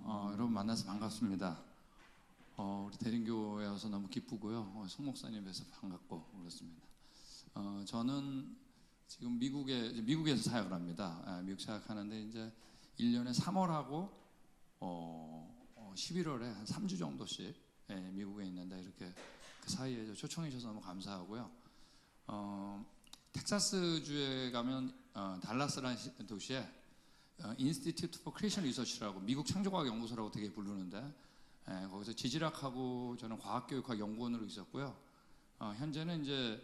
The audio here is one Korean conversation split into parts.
여러분 만나서 반갑습니다. 우리 대림교회 와서 너무 기쁘고요. 송 목사님 뵈서 반갑고 그렇습니다. 저는 지금 미국에서 사역을 합니다. 미국 사역하는데 이제 1년에 3월하고 11월에 한 3주 정도씩 미국에 있는데 이렇게 그 사이에 초청해 주셔서 너무 감사하고요. 텍사스 주에 가면 달라스라는 도시에 Institute for Christian Research라고 미국 창조과학 연구소라고 되게 부르는데 거기서 지질학하고 저는 과학교육학 연구원으로 있었고요. 현재는 이제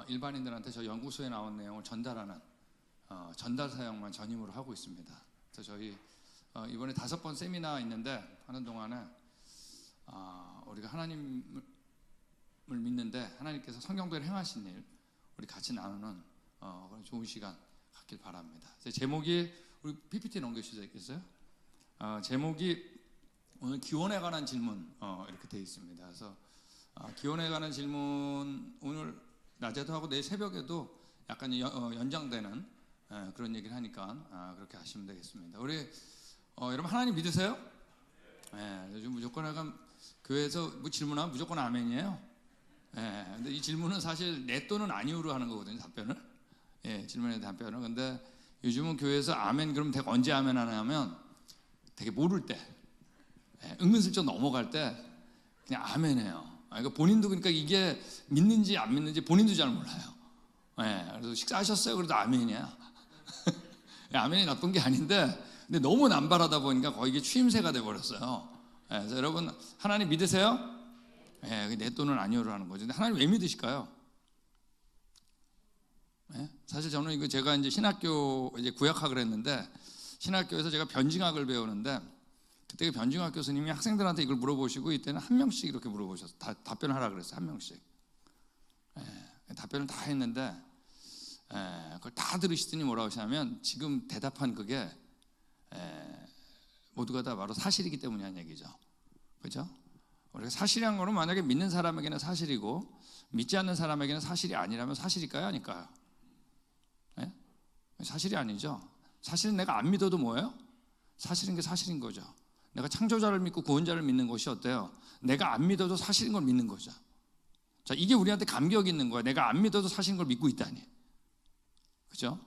일반인들한테 저 연구소에 나온 내용을 전달하는 전달 사역만 전임으로 하고 있습니다. 그래서 저희 이번에 5번 세미나 있는데 하는 동안에 우리가 하나님을 믿는데 하나님께서 성경대로 행하신 일 우리 같이 나누는 그런 좋은 시간 갖길 바랍니다. 제목이 우리 PPT 넘겨주실 수 있겠어요? 제목이 오늘 기원에 관한 질문 이렇게 되어 있습니다. 그래서 기원에 관한 질문 오늘 낮에도 하고 내일 새벽에도 약간 연장되는 그런 얘기를 하니까 그렇게 하시면 되겠습니다. 우리 여러분 하나님 믿으세요? 요즘 무조건 약간 교회에서 뭐 질문하면 무조건 아멘이에요. 근데 이 질문은 사실 네 또는 아니오로 하는 거거든요. 답변을. 질문에 답변을. 근데 요즘은 교회에서 아멘 그럼 되게 언제 아멘 하나 하면 되게 모를 때 은근슬쩍 넘어갈 때 그냥 아멘해요. 그러니까 본인도 그러니까 이게 믿는지 안 믿는지 본인도 잘 몰라요. 그래서 식사하셨어요? 그래도 아멘이야. 아멘이 나쁜 게 아닌데 근데 너무 남발하다 보니까 거의 이게 추임새가 돼버렸어요. 그래서 여러분 하나님 믿으세요? 내 또는 아니오로 하는 거죠. 근데 하나님 왜 믿으실까요? 사실 저는 이거 제가 이제 신학교 이제 구약학을 했는데 신학교에서 제가 변증학을 배우는데 그때 변증학 교수님이 학생들한테 이걸 물어보시고 이때는 한 명씩 이렇게 물어보셨어요. 답변을 하라 그랬어요. 한 명씩. 답변을 다 했는데 그걸 다 들으시더니 뭐라고 하시냐면 지금 대답한 그게 모두가 다 바로 사실이기 때문이라는 얘기죠. 그죠? 우리가 사실이란 거는 만약에 믿는 사람에게는 사실이고 믿지 않는 사람에게는 사실이 아니라면 사실일까요? 아닐까요? 사실이 아니죠. 사실은 내가 안 믿어도 뭐예요? 사실인 게 사실인 거죠. 내가 창조자를 믿고 구원자를 믿는 것이 어때요? 내가 안 믿어도 사실인 걸 믿는 거죠. 자, 이게 우리한테 감격이 있는 거예요. 내가 안 믿어도 사실인 걸 믿고 있다니. 그죠?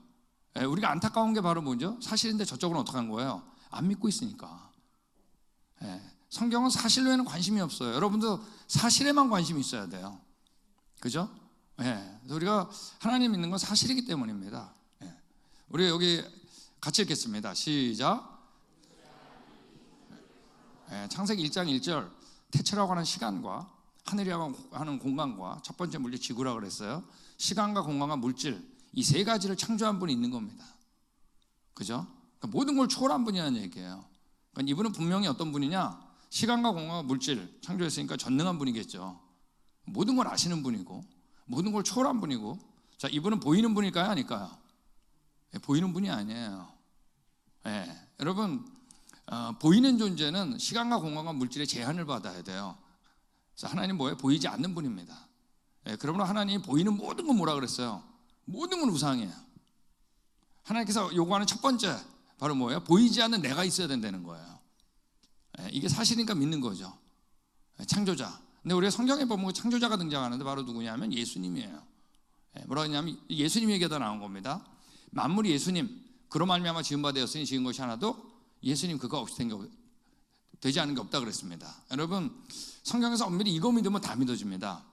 우리가 안타까운 게 바로 뭐죠? 사실인데 저쪽은 어떻게 한 거예요? 안 믿고 있으니까. 성경은 사실 외에는 관심이 없어요. 여러분도 사실에만 관심이 있어야 돼요. 그죠? 그래서 우리가 하나님 믿는 건 사실이기 때문입니다. 우리 여기 같이 읽겠습니다. 시작. 창세기 1장 1절 태초라고 하는 시간과 하늘이라고 하는 공간과 첫 번째 물질 지구라고 그랬어요. 시간과 공간과 물질 이 세 가지를 창조한 분이 있는 겁니다. 그죠? 그러니까 모든 걸 초월한 분이라는 얘기예요. 그러니까 이분은 분명히 어떤 분이냐? 시간과 공간과 물질 창조했으니까 전능한 분이겠죠. 모든 걸 아시는 분이고 모든 걸 초월한 분이고 자, 이분은 보이는 분일까요? 아닐까요? 보이는 분이 아니에요. 여러분 보이는 존재는 시간과 공간과 물질의 제한을 받아야 돼요. 그래서 하나님 뭐예요? 보이지 않는 분입니다. 그러므로 하나님이 보이는 모든 건 뭐라 그랬어요? 모든 건 우상이에요. 하나님께서 요구하는 첫 번째 바로 뭐예요? 보이지 않는 내가 있어야 된다는 거예요. 이게 사실이니까 믿는 거죠. 창조자. 근데 우리가 성경에 보면 창조자가 등장하는데 바로 누구냐면 예수님이에요. 뭐라고 하냐면 예수님 얘기가 나온 겁니다. 만물이 예수님 그로 말미암아 지은 바 되었으니 지은 것이 하나도 예수님 그거 없이 되지 않은 게 없다 그랬습니다. 여러분 성경에서 엄밀히 이거 믿으면 다 믿어집니다.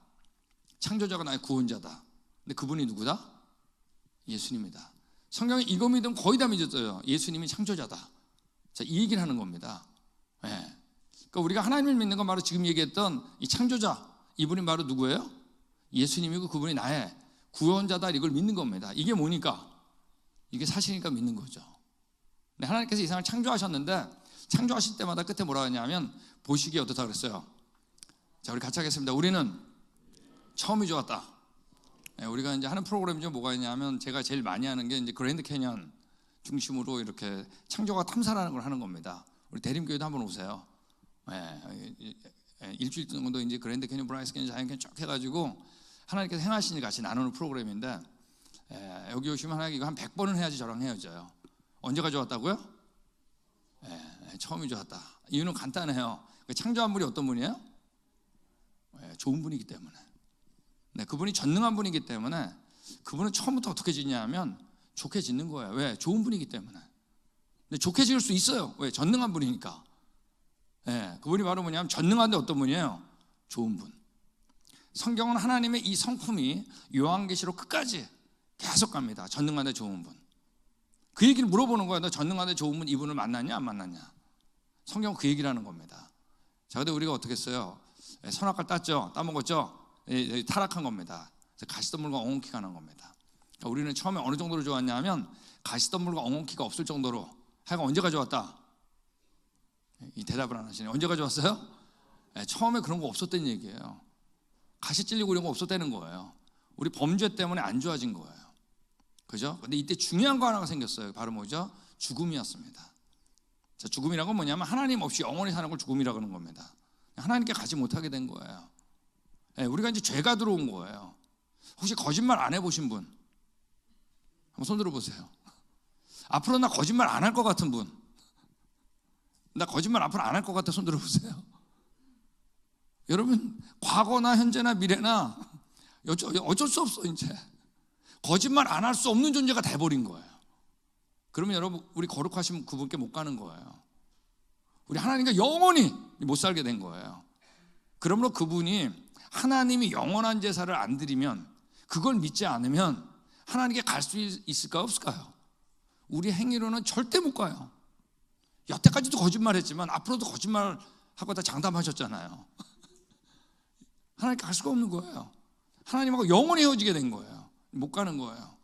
창조자가 나의 구원자다. 근데 그분이 누구다? 예수님이다. 성경에 이거 믿으면 거의 다 믿어져요. 예수님이 창조자다. 자, 이 얘기를 하는 겁니다. 그러니까 우리가 하나님을 믿는 건 바로 지금 얘기했던 이 창조자 이분이 바로 누구예요? 예수님이고 그분이 나의 구원자다 이걸 믿는 겁니다. 이게 뭐니까? 이게 사실이니까 믿는 거죠. 근데 하나님께서 이 세상을 창조하셨는데 창조하실 때마다 끝에 뭐라 하냐면 보시기에 어떻다 그랬어요? 자, 우리 같이 하겠습니다. 우리는 처음이 좋았다. 우리가 이제 하는 프로그램이 좀 뭐가 있냐면 제가 제일 많이 하는 게 이제 그랜드 캐년 중심으로 이렇게 창조가 탐사라는 걸 하는 겁니다. 우리 대림교회도 한번 오세요. 일주일 정도 이제 그랜드 캐년, 브라이스 캐년, 자이언트 캐년 쭉 해가지고 하나님께서 행하신 일 같이 나누는 프로그램인데 여기 오시면 하나님 이거 한 100번은 해야지 저랑 헤어져요. 언제가 좋았다고요? 처음이 좋았다. 이유는 간단해요. 창조한 분이 어떤 분이에요? 좋은 분이기 때문에. 그분이 전능한 분이기 때문에 그분은 처음부터 어떻게 짓냐면 좋게 짓는 거예요. 왜? 좋은 분이기 때문에. 근데 좋게 지을 수 있어요. 왜? 전능한 분이니까. 그분이 바로 뭐냐면 전능한데 어떤 분이에요? 좋은 분. 성경은 하나님의 이 성품이 요한계시록 끝까지 계속 갑니다. 전능한데 좋은 분. 그 얘기를 물어보는 거야. 너 전능한데 좋은 분 이분을 만났냐 안 만났냐? 성경은 그 얘기를 하는 겁니다. 자, 근데 우리가 어떻게 했어요? 선악과를 땄죠? 따먹었죠? 타락한 겁니다. 가시덤불과 엉겅퀴가 가는 겁니다. 그러니까 우리는 처음에 어느 정도로 좋았냐 하면 가시덤불과 엉겅퀴가 없을 정도로. 하여간 언제가 좋았다? 이 대답을 안 하시네. 언제가 좋았어요? 처음에 그런 거 없었다는 얘기예요. 가시 찔리고 이런 거 없었다는 거예요. 우리 범죄 때문에 안 좋아진 거예요. 그죠? 근데 이때 중요한 거 하나가 생겼어요. 바로 뭐죠? 죽음이었습니다. 자, 죽음이라는 건 뭐냐면 하나님 없이 영원히 사는 걸 죽음이라고 하는 겁니다. 하나님께 가지 못하게 된 거예요. 우리가 이제 죄가 들어온 거예요. 혹시 거짓말 안 해보신 분? 한번 손 들어보세요. 앞으로 나 거짓말 안 할 것 같은 분? 나 거짓말 앞으로 안 할 것 같아. 손 들어보세요. 여러분, 과거나 현재나 미래나 어쩔 수 없어. 이제 거짓말 안 할 수 없는 존재가 돼버린 거예요. 그러면 여러분, 우리 거룩하신 그분께 못 가는 거예요. 우리 하나님과 영원히 못 살게 된 거예요. 그러므로 그분이 하나님이 영원한 제사를 안 드리면, 그걸 믿지 않으면 하나님께 갈 수 있을까요? 없을까요? 우리 행위로는 절대 못 가요. 여태까지도 거짓말했지만 앞으로도 거짓말하고 다 장담하셨잖아요. 하나님께 갈 수가 없는 거예요. 하나님하고 영원히 헤어지게 된 거예요. 못 가는 거예요.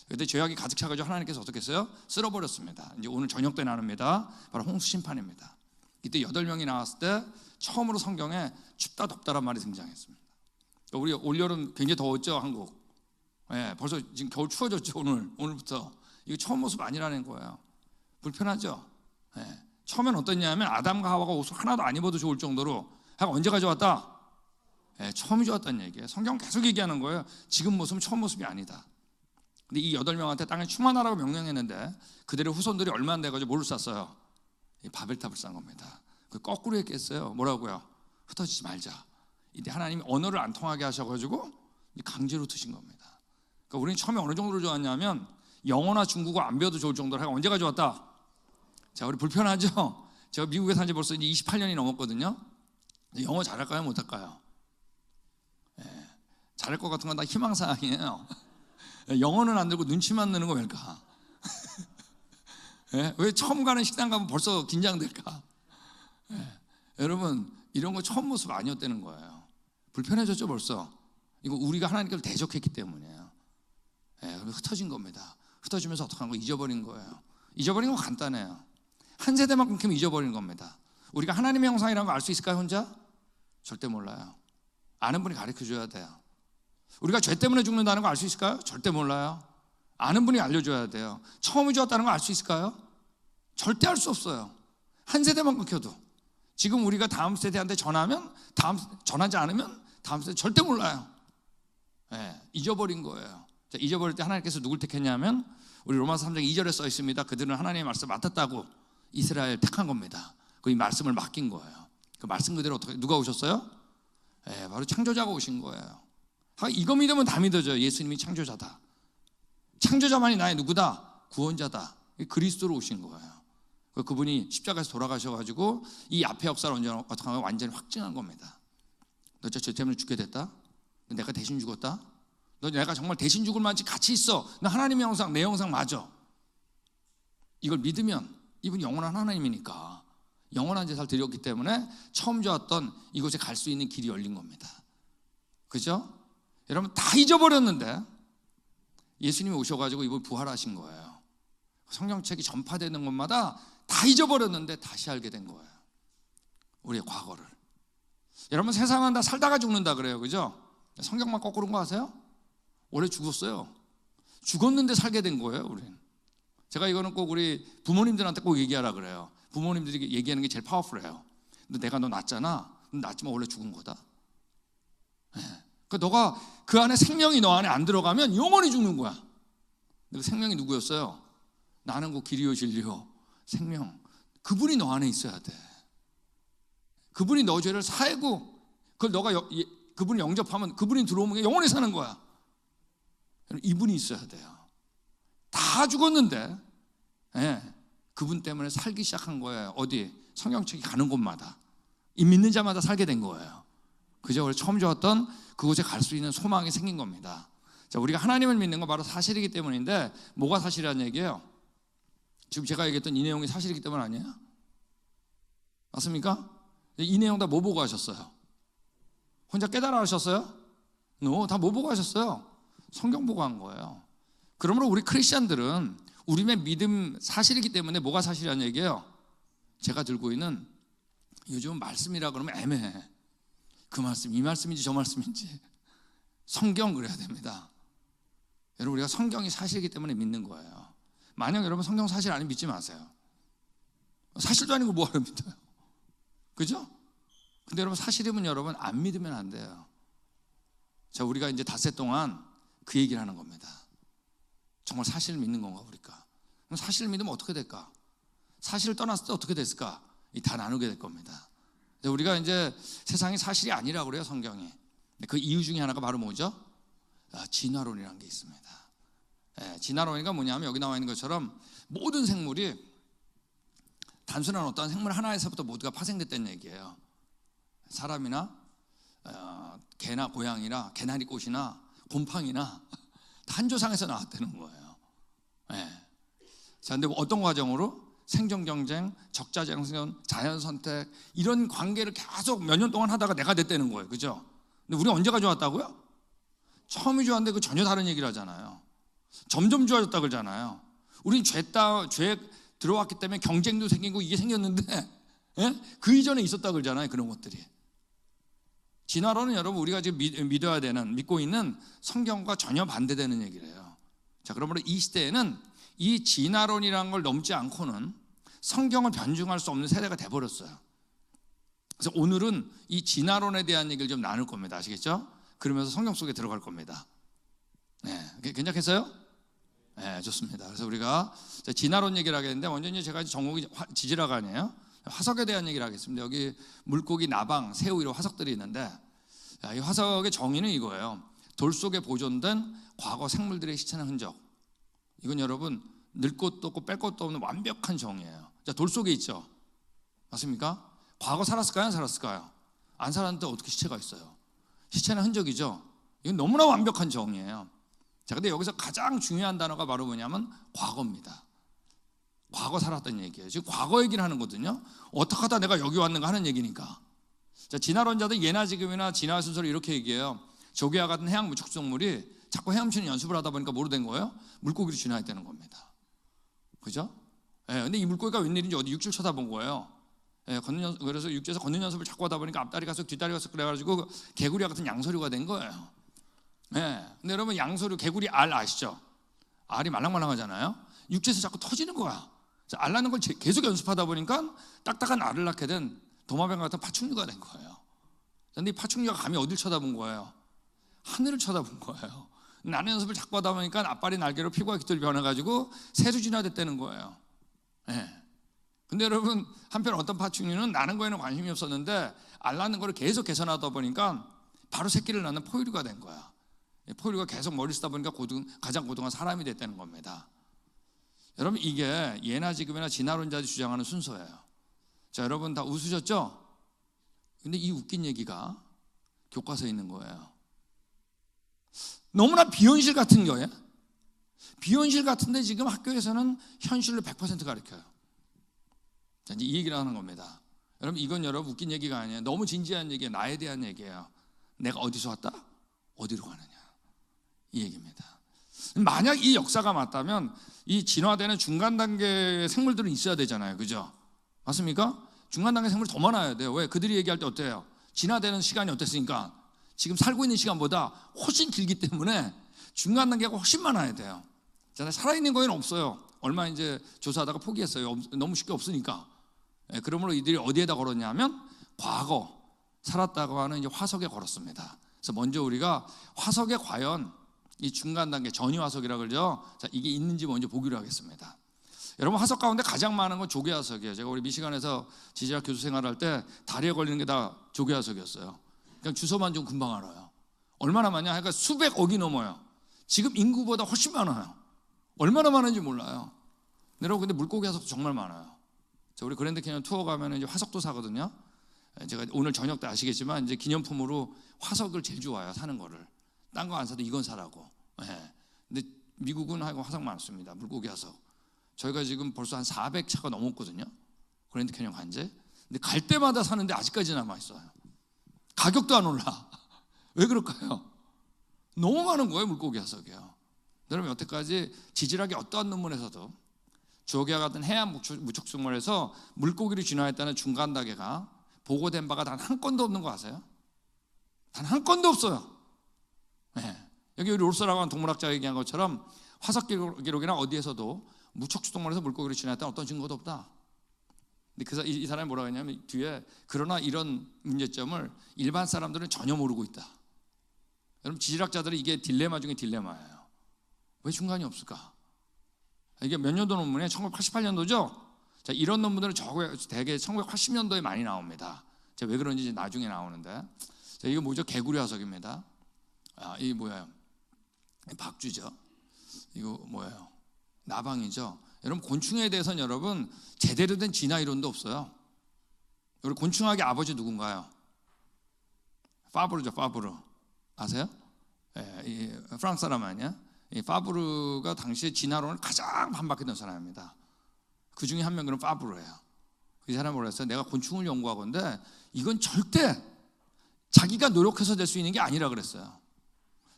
그때 죄악이 가득 차가지고 하나님께서 어떻게 했어요? 쓸어버렸습니다. 이제 오늘 저녁 때 나눕니다. 바로 홍수 심판입니다. 이때 8명이 나왔을 때 처음으로 성경에 춥다 덥다란 말이 등장했습니다. 우리 올여름 굉장히 더웠죠, 한국. 벌써 지금 겨울 추워졌죠, 오늘부터. 이거 처음 모습 아니라는 거예요. 불편하죠. 처음엔 어떻냐면 아담과 하와가 옷을 하나도 안 입어도 좋을 정도로, 언제가 좋았다? 처음이 좋았다는 얘기예요. 성경 계속 얘기하는 거예요. 지금 모습은 처음 모습이 아니다. 근데 이 8명한테 땅에 충만하라고 명령했는데 그들의 후손들이 얼마 안 돼가지고 뭘로 쌌어요? 바벨탑을 싼 겁니다. 그 거꾸로 했겠어요. 뭐라고요? 흩어지지 말자. 이때 하나님이 언어를 안 통하게 하셔가지고 강제로 트신 겁니다. 그러니까 우리는 처음에 어느 정도로 좋았냐면 영어나 중국어 안 배워도 좋을 정도로 언제가 좋았다? 자, 우리 불편하죠? 제가 미국에 산 지 벌써 이제 28년이 넘었거든요. 영어 잘할까요? 못할까요? 잘할 것 같은 건 다 희망사항이에요. 영어는 안 들고 눈치만 넣는 거 왜일까? 왜 처음 가는 식당 가면 벌써 긴장될까? 여러분, 이런 거 처음 모습 아니었다는 거예요. 불편해졌죠, 벌써. 이거 우리가 하나님께서 대적했기 때문이에요. 흩어진 겁니다. 흩어지면서 어떡한 거? 잊어버린 거예요. 잊어버린 건 간단해요. 한 세대만큼 잊어버린 겁니다. 우리가 하나님의 형상이라는 거 알 수 있을까요, 혼자? 절대 몰라요. 아는 분이 가르쳐줘야 돼요. 우리가 죄 때문에 죽는다는 거 알 수 있을까요? 절대 몰라요. 아는 분이 알려줘야 돼요. 처음이 좋았다는 거 알 수 있을까요? 절대 알 수 없어요. 한 세대만 끊겨도. 지금 우리가 다음 세대한테 전하지 않으면 다음 세대 절대 몰라요. 잊어버린 거예요. 자, 잊어버릴 때 하나님께서 누굴 택했냐면 우리 로마서 3장 2절에 써 있습니다. 그들은 하나님의 말씀 맡았다고 이스라엘 택한 겁니다. 그 이 말씀을 맡긴 거예요. 그 말씀 그대로 어떻게 누가 오셨어요? 바로 창조자가 오신 거예요. 이거 믿으면 다 믿어져요. 예수님이 창조자다. 창조자만이 나의 누구다? 구원자다. 그리스도로 오신 거예요. 그분이 십자가에서 돌아가셔가지고 이 앞에 역사를 어떻게 하면 완전히 확증한 겁니다. 너 저 때문에 죽게 됐다? 너 내가 대신 죽었다? 너 내가 정말 대신 죽을 만치 가치 있어. 너 하나님의 형상, 내 형상 맞아. 이걸 믿으면 이분이 영원한 하나님이니까 영원한 제사를 드렸기 때문에 처음 좋았던 이곳에 갈 수 있는 길이 열린 겁니다. 그죠? 여러분, 다 잊어버렸는데 예수님이 오셔가지고 이걸 부활하신 거예요. 성경책이 전파되는 곳마다 다 잊어버렸는데 다시 알게 된 거예요. 우리의 과거를. 여러분, 세상은 다 살다가 죽는다 그래요. 그죠? 성경만 거꾸로인 거 아세요? 원래 죽었어요. 죽었는데 살게 된 거예요, 우리는. 제가 이거는 꼭 우리 부모님들한테 꼭 얘기하라 그래요. 부모님들이 얘기하는 게 제일 파워풀해요. 근데 내가 너 낳았잖아. 낳았지만 원래 죽은 거다. 너가 그 안에 생명이 너 안에 안 들어가면 영원히 죽는 거야. 그 생명이 누구였어요? 나는 그 길이요 진리요 생명. 그분이 너 안에 있어야 돼. 그분이 너 죄를 사하고 그걸 너가 그분을 영접하면 그분이 들어오면 영원히 사는 거야. 이분이 있어야 돼요. 다 죽었는데 그분 때문에 살기 시작한 거예요. 어디? 성경책이 가는 곳마다 이 믿는 자마다 살게 된 거예요. 그죠? 처음 좋았던 그곳에 갈 수 있는 소망이 생긴 겁니다. 자, 우리가 하나님을 믿는 건 바로 사실이기 때문인데 뭐가 사실이라는 얘기예요? 지금 제가 얘기했던 이 내용이 사실이기 때문 아니에요? 맞습니까? 이 내용 다 뭐 보고 하셨어요? 혼자 깨달아 하셨어요? 다 뭐 보고 하셨어요? 성경 보고 한 거예요. 그러므로 우리 크리스찬들은 우리의 믿음 사실이기 때문에 뭐가 사실이라는 얘기예요? 제가 들고 있는 요즘 말씀이라 그러면 애매해. 그 말씀, 이 말씀인지 저 말씀인지 성경 그래야 됩니다. 여러분 우리가 성경이 사실이기 때문에 믿는 거예요. 만약 여러분 성경 사실 아니면 믿지 마세요. 사실도 아니고 뭐하러 믿어요? 그죠? 근데 여러분 사실이면 여러분 안 믿으면 안 돼요. 자, 우리가 이제 닷새 동안 그 얘기를 하는 겁니다. 정말 사실을 믿는 건가 우리가? 그럼 사실을 믿으면 어떻게 될까? 사실을 떠났을 때 어떻게 됐을까? 다 나누게 될 겁니다. 우리가 이제 세상이 사실이 아니라고 그래요, 성경이. 그 이유 중에 하나가 바로 뭐죠? 진화론이라는 게 있습니다. 진화론이가 뭐냐면 여기 나와 있는 것처럼 모든 생물이 단순한 어떤 생물 하나에서부터 모두가 파생됐다는 얘기예요. 사람이나 개나 고양이나 개나리꽃이나 곰팡이나 한 조상에서 나왔다는 거예요. 자, 근데 어떤 과정으로? 생존 경쟁, 적자생존, 자연 선택 이런 관계를 계속 몇 년 동안 하다가 내가 됐다는 거예요. 그죠? 근데 우리 언제가 좋았다고요? 처음이 좋았는데 그 전혀 다른 얘기를 하잖아요. 점점 좋아졌다 그러잖아요. 우린 죄 들어왔기 때문에 경쟁도 생기고 이게 생겼는데 그 이전에 있었다 그러잖아요. 그런 것들이. 진화론은 여러분 우리가 지금 믿어야 되는, 믿고 있는 성경과 전혀 반대되는 얘기래요. 자, 그러므로 이 시대에는 이 진화론이라는 걸 넘지 않고는 성경을 변증할 수 없는 세대가 돼버렸어요. 그래서 오늘은 이 진화론에 대한 얘기를 좀 나눌 겁니다. 아시겠죠? 그러면서 성경 속에 들어갈 겁니다. 괜찮겠어요? 네, 좋습니다. 그래서 우리가 진화론 얘기를 하겠는데 먼저 제가 전공이 지질학 아니에요? 화석에 대한 얘기를 하겠습니다. 여기 물고기, 나방, 새우 이런 화석들이 있는데 이 화석의 정의는 이거예요. 돌 속에 보존된 과거 생물들의 시체는 흔적. 이건 여러분 늘 것도 없고 뺄 것도 없는 완벽한 정의예요. 자, 돌 속에 있죠. 맞습니까? 과거 살았을까요? 안 살았을까요? 안 살았는데 어떻게 시체가 있어요? 시체는 흔적이죠. 이건 너무나 완벽한 정의예요. 자, 근데 여기서 가장 중요한 단어가 바로 뭐냐면 과거입니다. 과거 살았던 얘기예요. 지금 과거 얘기를 하는 거거든요. 어떻게 하다 내가 여기 왔는가 하는 얘기니까. 자, 진화론자들 예나 지금이나 진화 순서를 이렇게 얘기해요. 조개와 같은 해양 무척성물이 자꾸 헤엄치는 연습을 하다 보니까 뭐로 된 거예요? 물고기로 진화했다는 겁니다. 그죠? 근데 이 물고기가 웬일인지 어디 육지를 쳐다본 거예요. 그래서 육지에서 걷는 연습을 자꾸 하다 보니까 앞다리가 쏙 뒷다리가 쏙 그래가지고 개구리와 같은 양서류가 된 거예요. 근데 여러분 양서류, 개구리 알 아시죠? 알이 말랑말랑하잖아요. 육지에서 자꾸 터지는 거야. 알 낳는 걸 계속 연습하다 보니까 딱딱한 알을 낳게 된 도마뱀 같은 파충류가 된 거예요. 근데 이 파충류가 감히 어딜 쳐다본 거예요? 하늘을 쳐다본 거예요. 나는 연습을 자꾸 하다 보니까 앞발이 날개로 피부가 깃털이 변해가지고 새로 진화됐다는 거예요. 근데 여러분 한편 어떤 파충류는 나는 거에는 관심이 없었는데 알 낳는 거를 계속 개선하다 보니까 바로 새끼를 낳는 포유류가 된 거야. 포유류가 계속 머리 쓰다 보니까 가장 고등한 사람이 됐다는 겁니다. 여러분 이게 예나 지금이나 진화론자들이 주장하는 순서예요. 자, 여러분 다 웃으셨죠? 근데 이 웃긴 얘기가 교과서에 있는 거예요. 너무나 비현실 같은 거예요. 비현실 같은데 지금 학교에서는 현실로 100% 가르쳐요. 자, 이제 이 얘기를 하는 겁니다. 여러분 이건 여러분 웃긴 얘기가 아니에요. 너무 진지한 얘기예요. 나에 대한 얘기예요. 내가 어디서 왔다? 어디로 가느냐. 이 얘기입니다. 만약 이 역사가 맞다면 이 진화되는 중간 단계의 생물들은 있어야 되잖아요. 그죠? 맞습니까? 중간 단계 생물이 더 많아야 돼요. 왜? 그들이 얘기할 때 어때요? 진화되는 시간이 어땠으니까 지금 살고 있는 시간보다 훨씬 길기 때문에 중간 단계가 훨씬 많아야 돼요. 자, 살아있는 거에는 없어요. 얼마 이제 조사하다가 포기했어요. 너무 쉽게 없으니까. 그러므로 이들이 어디에다 걸었냐면 과거 살았다고 하는 이제 화석에 걸었습니다. 그래서 먼저 우리가 화석에 과연 이 중간 단계 전이 화석이라고 그러죠. 자, 이게 있는지 먼저 보기로 하겠습니다. 여러분, 화석 가운데 가장 많은 건 조개화석이에요. 제가 우리 미시간에서 지질학 교수 생활할 때 다리에 걸리는 게 다 조개화석이었어요. 그냥 주소만 좀 금방 알아요. 얼마나 많냐? 그러니까 수백억이 넘어요. 지금 인구보다 훨씬 많아요. 얼마나 많은지 몰라요. 여러분, 근데 물고기 화석도 정말 많아요. 우리 그랜드 캐니언 투어 가면 이제 화석도 사거든요. 제가 오늘 저녁 때 아시겠지만 이제 기념품으로 화석을 제일 좋아해요. 사는 거를. 딴 거 안 사도 이건 사라고. 네. 근데 미국은 하여간 화석 많습니다. 물고기 화석. 저희가 지금 벌써 한 400차가 넘었거든요. 그랜드 캐니언 간 지. 근데 갈 때마다 사는데 아직까지 남아 있어요. 가격도 안 올라. 왜 그럴까요? 너무 많은 거예요. 물고기 화석이요. 여러분, 여태까지 지질학의 어떠한 논문에서도 조개와 같은 해안 무척생물에서 물고기를 진화했다는 중간 단계가 보고된 바가 단 한 건도 없는 거 아세요? 단 한 건도 없어요. 네. 여기 우리 롤서라고 하는 동물학자가 얘기한 것처럼 화석 기록이나 어디에서도 무척추동물에서 물고기를 진화했다는 어떤 증거도 없다. 근데 이 사람이 뭐라고 했냐면 뒤에, 그러나 이런 문제점을 일반 사람들은 전혀 모르고 있다. 여러분, 지질학자들은 이게 딜레마 중에 딜레마예요. 왜 중간이 없을까? 이게 몇 년도 논문이에요? 1988년도죠? 자, 이런 논문들은 대개 1980년도에 많이 나옵니다. 자, 왜 그런지 이제 나중에 나오는데. 자, 이거 뭐죠? 개구리 화석입니다. 이게 뭐예요? 박쥐죠. 이거 뭐예요? 나방이죠. 여러분, 곤충에 대해서는 여러분 제대로 된 진화 이론도 없어요. 우리 곤충학의 아버지 누군가요? 파브르죠. 파브르 아세요? 이 프랑스 사람 아니야? 이 파브르가 당시에 진화론을 가장 반박했던 사람입니다. 그 중에 한 명 그런 파브르예요. 그 사람이 뭐라 했어요? 내가 곤충을 연구하건데 이건 절대 자기가 노력해서 될 수 있는 게 아니라 그랬어요.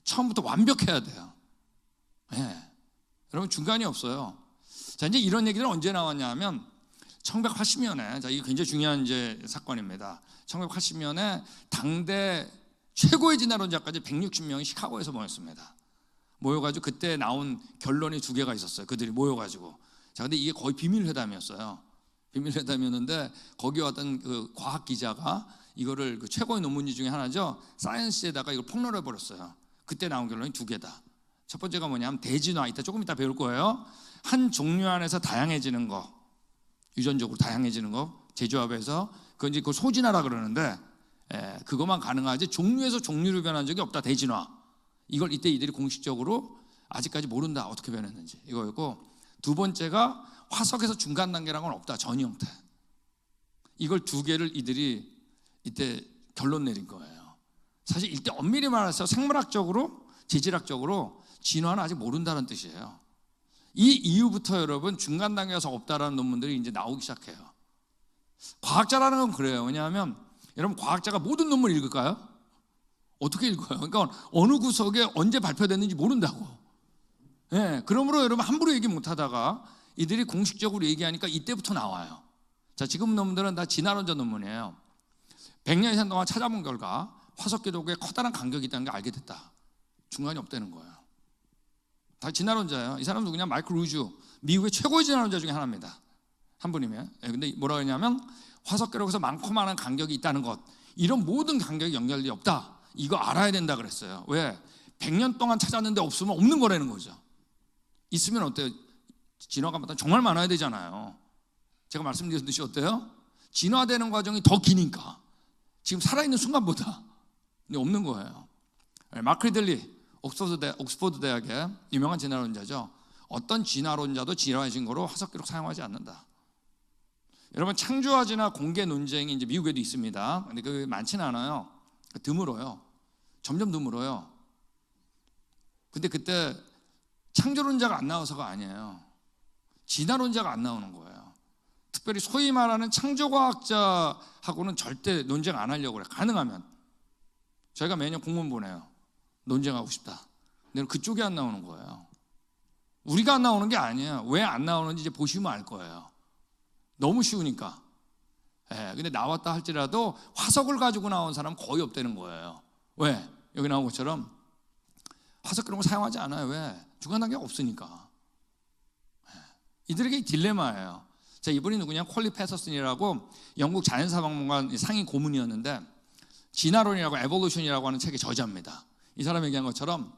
처음부터 완벽해야 돼요. 네. 여러분, 중간이 없어요. 자, 이제 이런 얘기는 언제 나왔냐 하면 1980년에, 자, 이게 굉장히 중요한 이제 사건입니다. 1980년에 당대 최고의 진화론자까지 160명이 시카고에서 모였습니다. 모여가지고 그때 나온 결론이 두 개가 있었어요. 그들이 모여가지고. 자, 근데 이게 거의 비밀회담이었어요. 비밀회담이었는데 거기 왔던 그 과학 기자가 이거를 그 최고의 논문지 중에 하나죠. 사이언스에다가 이걸 폭로를 해버렸어요. 그때 나온 결론이 두 개다. 첫 번째가 뭐냐면 대진화. 조금 이따 배울 거예요. 한 종류 안에서 다양해지는 거, 유전적으로 다양해지는 거, 제조합에서 그건 이제 그 소진화라 그러는데, 그것만 가능하지 종류에서 종류로 변한 적이 없다. 대진화. 이걸 이때 이들이 공식적으로 아직까지 모른다. 어떻게 변했는지 이거였고, 두 번째가 화석에서 중간 단계라는 건 없다. 전이 형태. 이걸 두 개를 이들이 이때 결론 내린 거예요. 사실 이때 엄밀히 말해서 생물학적으로, 지질학적으로 진화는 아직 모른다는 뜻이에요. 이 이후부터 여러분 중간 단계에서 없다라는 논문들이 이제 나오기 시작해요. 과학자라는 건 그래요. 왜냐하면 여러분, 과학자가 모든 논문 읽을까요? 어떻게 읽어요? 그러니까 어느 구석에 언제 발표됐는지 모른다고. 네, 그러므로 여러분 함부로 얘기 못하다가 이들이 공식적으로 얘기하니까 이때부터 나와요. 자, 지금 논문들은 다 진화론자 논문이에요. 100년 이상 동안 찾아본 결과 화석 기록에 커다란 간격이 있다는 걸 알게 됐다. 중간이 없다는 거예요. 다 진화론자예요. 이 사람 누구냐? 마이클 루주, 미국의 최고의 진화론자 중에 하나입니다. 한 분이면. 근데 뭐라고 했냐면 화석 기록에서 많고 많은 간격이 있다는 것, 이런 모든 간격이 연결이 없다. 이거 알아야 된다 그랬어요. 왜? 100년 동안 찾았는데 없으면 없는 거라는 거죠. 있으면 어때요? 진화가 정말 많아야 되잖아요. 제가 말씀드렸듯이 어때요? 진화되는 과정이 더 기니까 지금 살아있는 순간보다. 근데 없는 거예요. 마크 리들리, 옥스퍼드 대학의 유명한 진화론자죠. 어떤 진화론자도 진화의 증거로 화석 기록 사용하지 않는다. 여러분, 창조와 진화 공개 논쟁이 이제 미국에도 있습니다. 근데 그게 많지는 않아요. 드물어요. 점점 드물어요. 근데 그때 창조론자가 안 나와서가 아니에요. 진화론자가 안 나오는 거예요. 특별히 소위 말하는 창조과학자하고는 절대 논쟁 안 하려고 그래요. 가능하면. 저희가 매년 공문 보내요. 논쟁하고 싶다. 근데 그쪽이 안 나오는 거예요. 우리가 안 나오는 게 아니에요. 왜 안 나오는지 이제 보시면 알 거예요. 너무 쉬우니까. 근데 나왔다 할지라도 화석을 가지고 나온 사람은 거의 없다는 거예요. 왜? 여기 나온 것처럼 화석 그런 거 사용하지 않아요. 왜? 중간 단계가 없으니까. 이들에게 딜레마예요. 자, 이분이 누구냐? 콜리 패서슨이라고 영국 자연사박물관 상임 고문이었는데 진화론이라고 에볼루션이라고 하는 책의 저자입니다. 이 사람이 얘기한 것처럼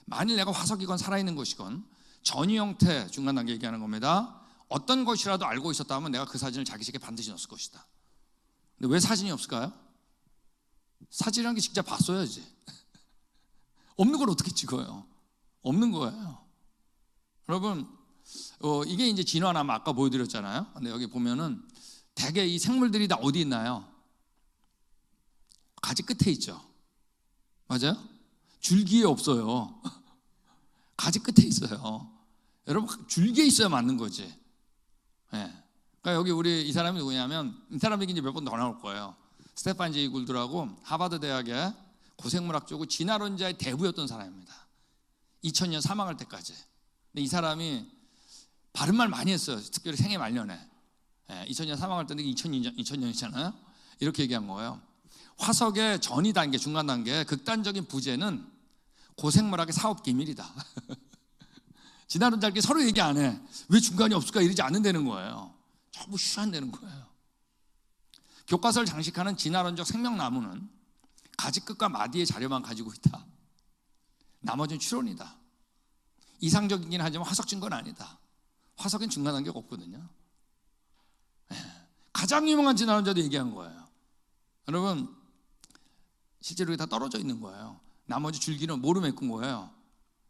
만일 내가 화석이건 살아있는 것이건 전이 형태 중간 단계 얘기하는 겁니다. 어떤 것이라도 알고 있었다면 내가 그 사진을 자기 책에 반드시 넣었을 것이다. 근데 왜 사진이 없을까요? 사진이라는 게 직접 봤어야지. 없는 걸 어떻게 찍어요? 없는 거예요. 여러분, 이게 이제 진화나무 아까 보여드렸잖아요. 근데 여기 보면은 대개 이 생물들이 다 어디 있나요? 가지 끝에 있죠. 맞아요? 줄기에 없어요. 가지 끝에 있어요. 여러분, 줄기에 있어야 맞는 거지. 네. 그러니까 여기 우리 이 사람이 누구냐면, 이 사람이 이제 몇 번 더 나올 거예요. 스테판 제이 굴드라고 하버드 대학의 고생물학 쪽의 진화론자의 대부였던 사람입니다. 2000년 사망할 때까지. 근데 이 사람이 바른 말 많이 했어요. 특별히 생애 말년에. 2000년 사망할 때인데 2000년이잖아요. 이렇게 얘기한 거예요. 화석의 전이 단계, 중간 단계, 극단적인 부재는 고생물학의 사업 기밀이다. 진화론자끼리 서로 얘기 안 해. 왜 중간이 없을까 이러지 않는다는 거예요. 전부 쉬한다는 거예요. 교과서를 장식하는 진화론적 생명나무는 가지 끝과 마디의 자료만 가지고 있다. 나머지는 추론이다. 이상적이긴 하지만 화석 증거는 아니다. 화석엔 중간 단계가 없거든요. 가장 유명한 진화론자도 얘기한 거예요. 여러분, 실제로 다 떨어져 있는 거예요. 나머지 줄기는 뭐로 메꾼 거예요?